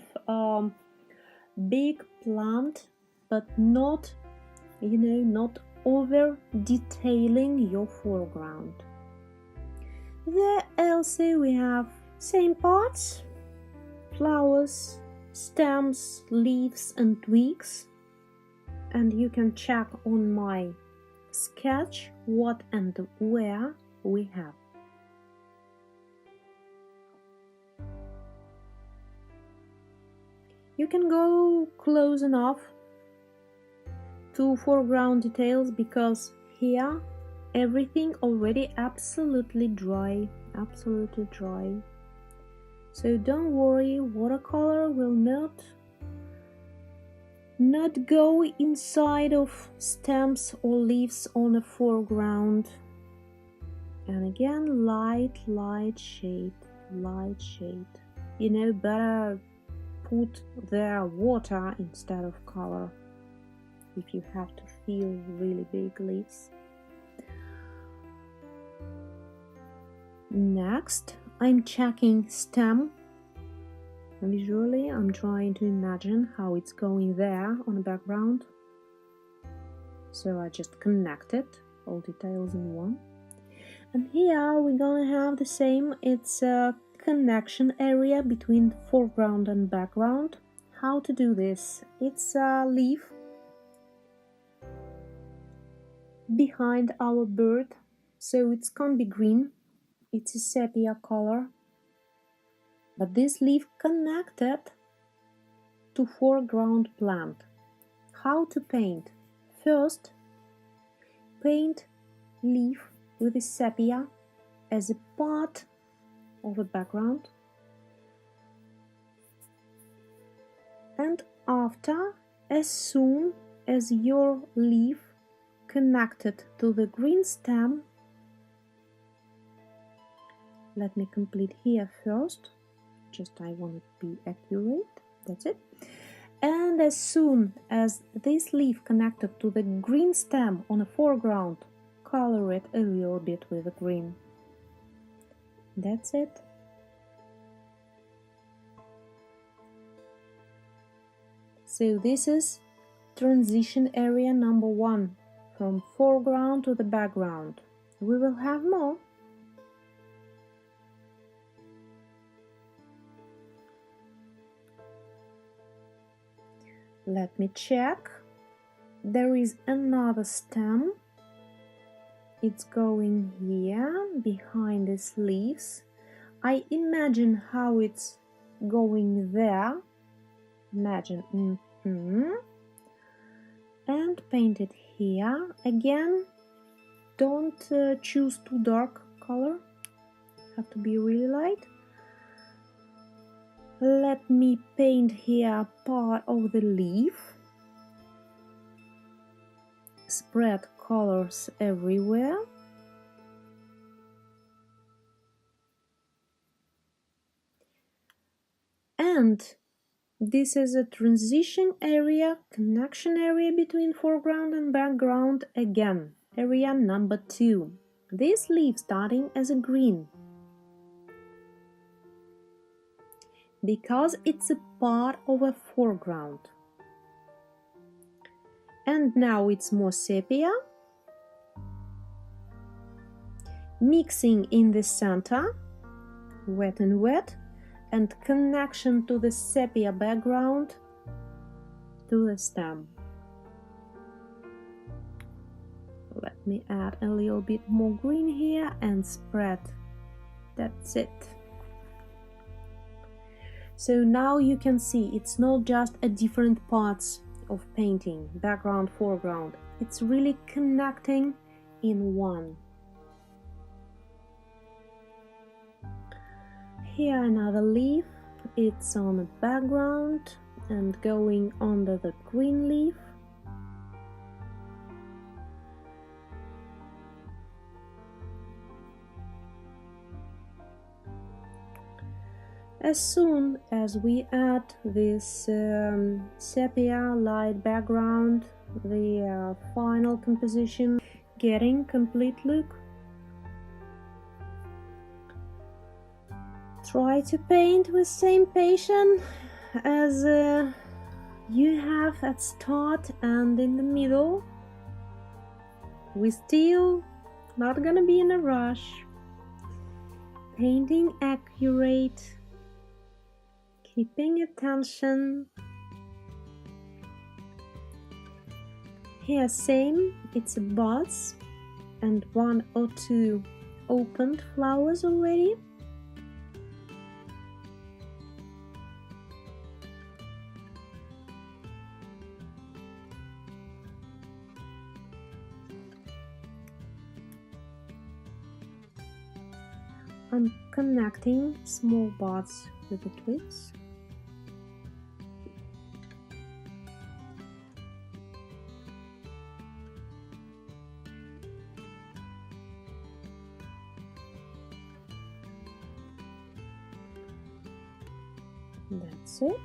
big plant, but not, not over detailing your foreground. There also we have same parts, flowers, stems, leaves and twigs, and you can check on my sketch what and where we have. You can go close enough to foreground details because here everything already absolutely dry. So don't worry, watercolor will not go inside of stems or leaves on a foreground. And again, light shade. Better put there water instead of color if you have to fill really big leaves. Next, I'm checking stem. Visually, I'm trying to imagine how it's going there on the background. So I just connected all details in one. And here we're gonna have the same. It's a connection area between foreground and background. How to do this? It's a leaf behind our bird, so it can't be green. It's a sepia color, but this leaf connected to foreground plant. How to paint? First, paint leaf with the sepia as a part of a background, and after, as soon as your leaf connected to the green stem, let me complete here first, just I want to be accurate, that's it. And as soon as this leaf connected to the green stem on a foreground, color it a little bit with the green. That's it. So this is transition area number 1, from foreground to the background. We will have more. Let me check. There is another stem. It's going here behind these leaves. I imagine how it's going there. Imagine. And paint it here. Again, don't choose too dark color. Have to be really light. Let me paint here part of the leaf. Spread colors everywhere. And this is a transition area, connection area between foreground and background again. Area number 2. This leaf starting as a green, because it's a part of a foreground. And now it's more sepia, mixing in the center, wet and wet, and connection to the sepia background to the stem. Let me add a little bit more green here and spread That's it. So now you can see it's not just a different parts of painting, background, foreground. It's really connecting in one. Here another leaf. It's on a background and going under the green leaf. As soon as we add this sepia light background, the final composition getting complete look. Try to paint with same passion as you have at start and in the middle. We're still not gonna be in a rush. Painting accurate. Keeping attention. Here same, it's a buds and 1 or 2 opened flowers already. I'm connecting small buds with the twigs. That's it.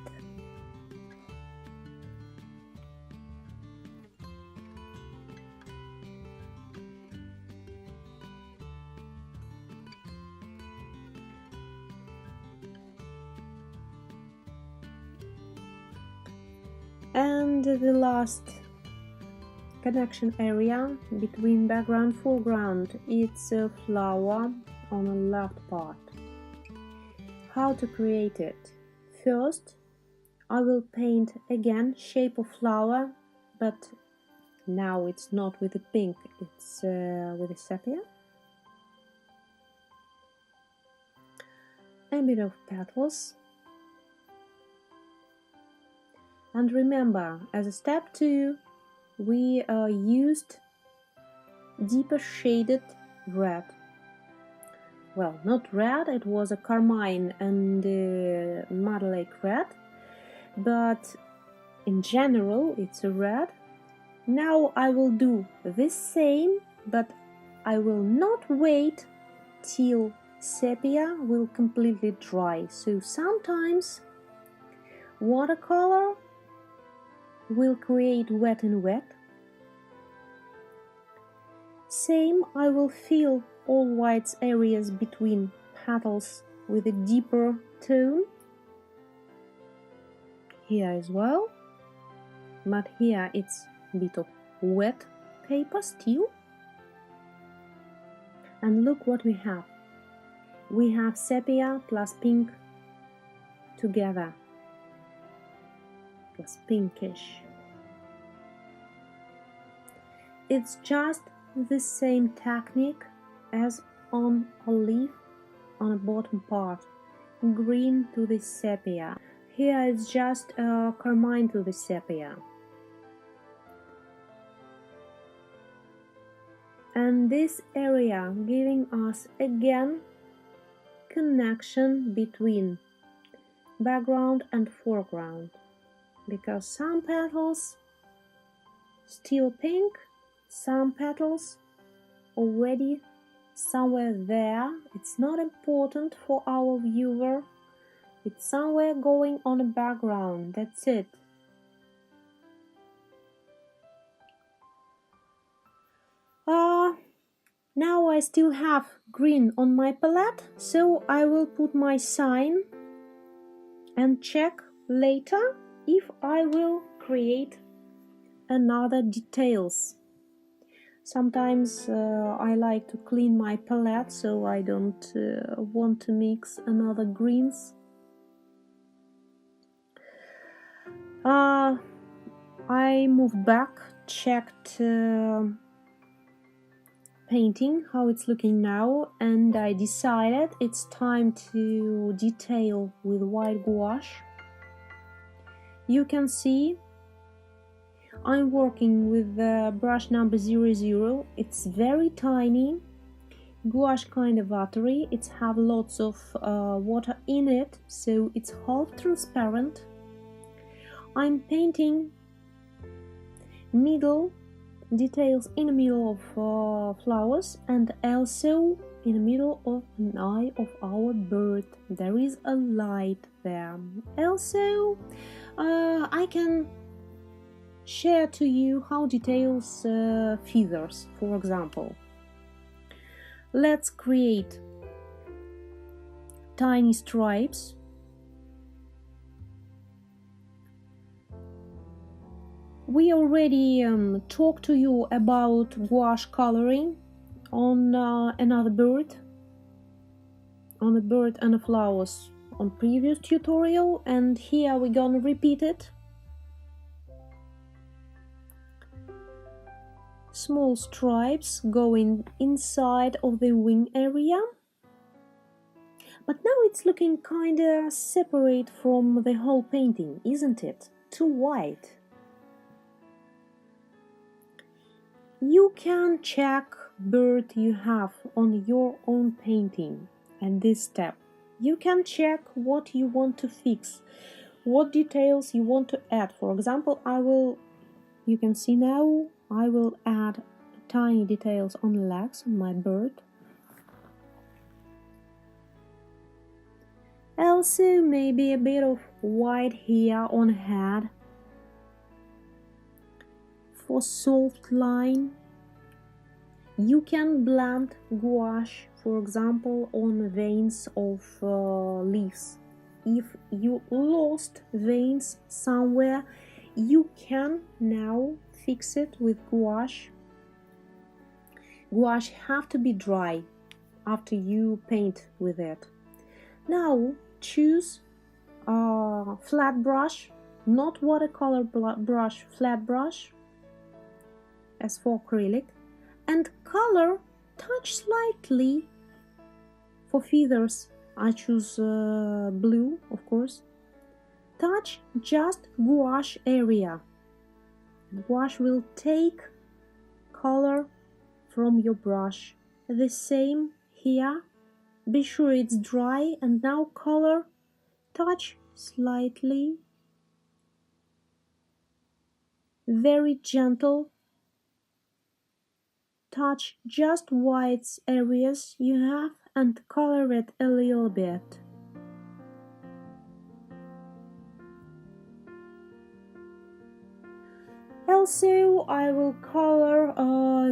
And the last connection area between background and foreground, it's a flower on the left part. How to create it? First, I will paint again shape of flower, but now it's not with the pink, it's with the sepia. A bit of petals. And remember, as a step 2, we used deeper shaded red. Well, not red, it was a carmine and metallic red, but in general it's a red. Now I will do the same, but I will not wait till sepia will completely dry. So sometimes watercolor will create wet and wet. Same, I will fill all white areas between petals with a deeper tone. Here as well, but here it's a bit of wet paper still. And look what we have. We have sepia plus pink together. Plus pinkish. It's just the same technique as on a leaf on a bottom part, green to the sepia. Here it's just carmine to the sepia. And this area giving us again connection between background and foreground, because some petals still pink, some petals already somewhere there. It's not important for our viewer, it's somewhere going on a background. That's it. Now I still have green on my palette, so I will put my sign and check later if I will create another details. Sometimes I like to clean my palette, so I don't want to mix another greens. I moved back, checked painting how it's looking now, and I decided it's time to detail with white gouache. You can see I'm working with the brush number 00. It's very tiny, gouache kind of watery. It have lots of water in it, so it's half transparent. I'm painting middle details in the middle of flowers, and also in the middle of an eye of our bird. There is a light there. Also, I can share to you how details feathers, for example. Let's create tiny stripes. We already talked to you about gouache coloring on another bird, on a bird and the flowers on previous tutorial, and here we're gonna repeat it. Small stripes going inside of the wing area, but now it's looking kinda separate from the whole painting, isn't it? Too white. You can check bird you have on your own painting at this step. You can check what you want to fix, what details you want to add. For example, you can see now, I will add tiny details on the legs on my bird. Also, maybe a bit of white hair on head for soft line. You can blend gouache, for example, on veins of leaves. If you lost veins somewhere, you can now fix it with gouache. Gouache have to be dry after you paint with it. Now choose a flat brush, not watercolor brush, flat brush, as for acrylic, and color, touch slightly. For feathers I choose blue, of course. Touch just gouache area. Gouache will take color from your brush. The same here. Be sure it's dry, and now color, touch slightly. Very gentle. Touch just white areas you have and color it a little bit. Also, I will color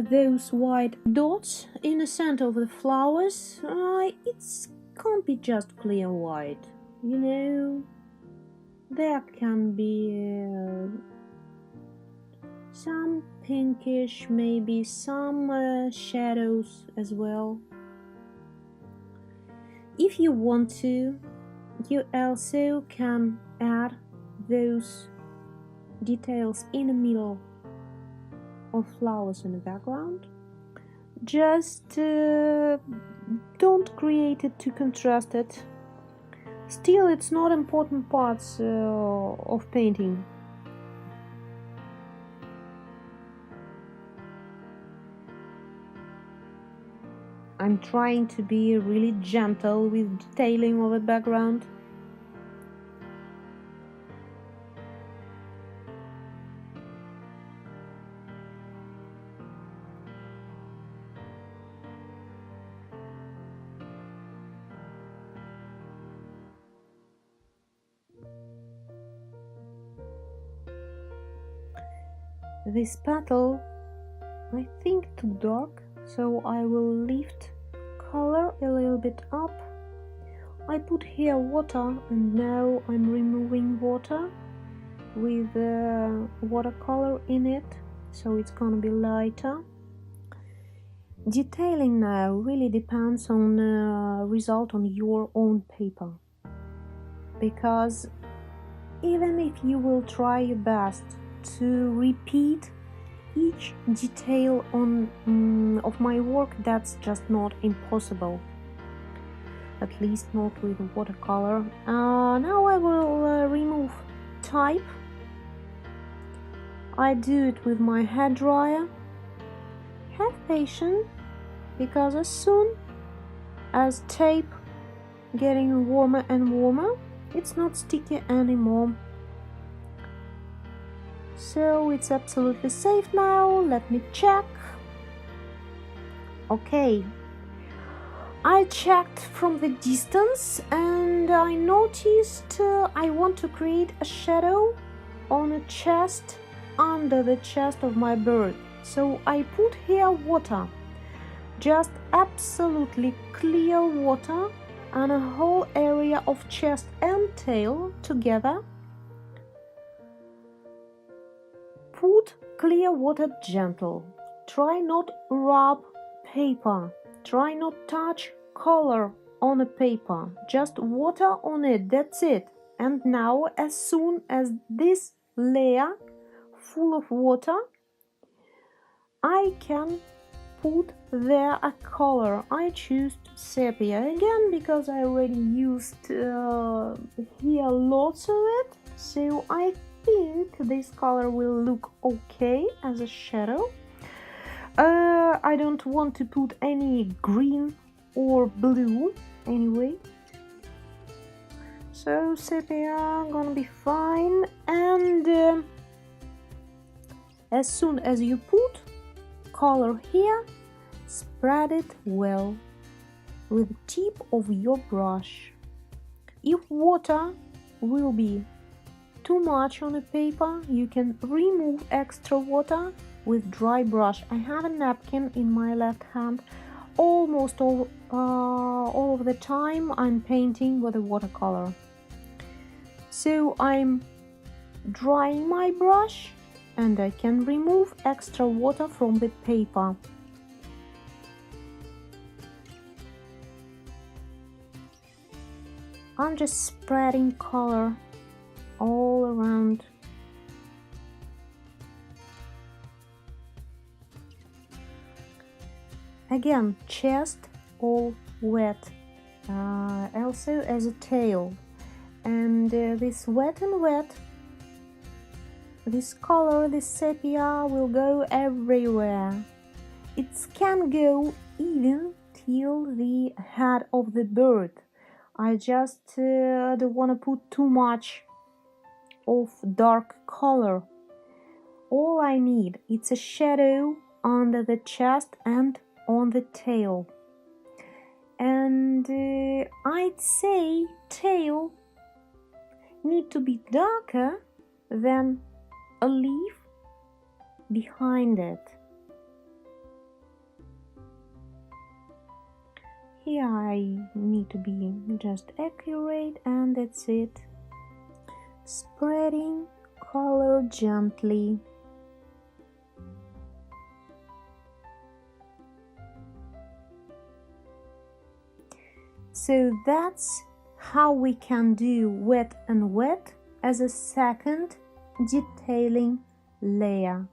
those white dots in the center of the flowers. It can't be just clear white, you know. There can be some pinkish, maybe some shadows as well. If you want to, you also can add those details in the middle of flowers in the background. Just don't create it too contrasted. Still, it's not important parts of painting. I'm trying to be really gentle with detailing of the background. This petal, I think, too dark, so I will lift color a little bit up. I put here water, and now I'm removing water with watercolor in it, so it's gonna be lighter. Detailing now really depends on the result on your own paper, because even if you will try your best to repeat each detail of my work. That's just not impossible. At least not with watercolor. Now I will remove type. I do it with my hair dryer. Have patience, because as soon as tape getting warmer and warmer, it's not sticky anymore. So it's absolutely safe now. Let me check. Okay, I checked from the distance and I noticed I want to create a shadow on a chest, under the chest of my bird. So I put here water, just absolutely clear water, and a whole area of chest and tail together. Put clear water gentle. Try not rub paper. Try not touch color on a paper. Just water on it. That's it. And now, as soon as this layer full of water, I can put there a color. I choose sepia again because I already used here lots of it. So I think this color will look okay as a shadow. I don't want to put any green or blue anyway. So sepia gonna be fine. And as soon as you put color here, spread it well with the tip of your brush. If water will be too much on the paper, you can remove extra water with dry brush. I have a napkin in my left hand. Almost all of the time I'm painting with a watercolor. So I'm drying my brush and I can remove extra water from the paper. I'm just spreading color all around. Again, chest all wet, also as a tail. And this wet and wet, this color, this sepia will go everywhere. It can go even till the head of the bird. I just don't want to put too much of dark color. All I need is a shadow under the chest and on the tail. And I'd say tail need to be darker than a leaf behind it. Here I need to be just accurate, and that's it. Spreading color gently. So that's how we can do wet and wet as a second detailing layer.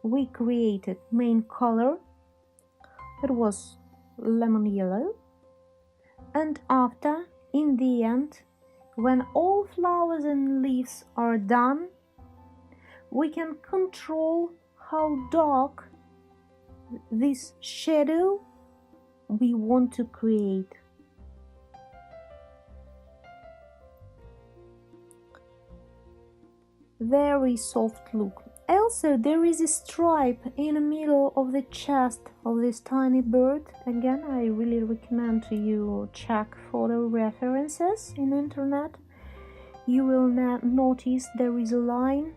We created main color. It was lemon yellow. And after, in the end, when all flowers and leaves are done, we can control how dark this shadow we want to create. Very soft look. Also, there is a stripe in the middle of the chest of this tiny bird. Again, I really recommend to you check photo references in the internet. You will notice there is a line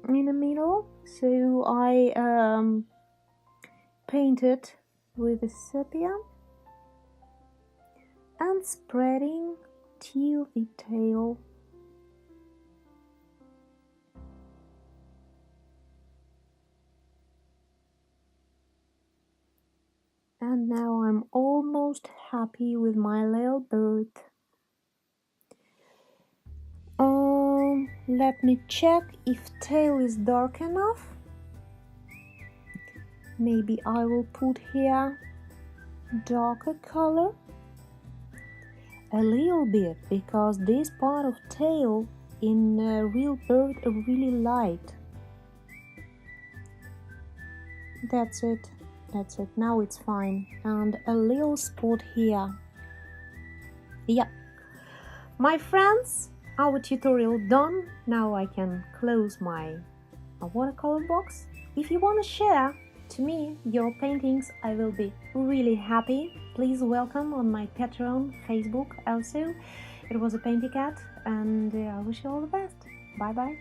in the middle. So I painted with a sepia and spreading till the tail. And now I'm almost happy with my little bird. Let me check if tail is dark enough. Maybe I will put here darker color a little bit, because this part of tail in a real bird are really light. That's it. Now it's fine. And a little spot here. Yeah. My friends, our tutorial done. Now I can close my watercolor box. If you want to share to me your paintings, I will be really happy. Please welcome on my Patreon, Facebook also. It was a PaintyKat, and I wish you all the best. Bye bye.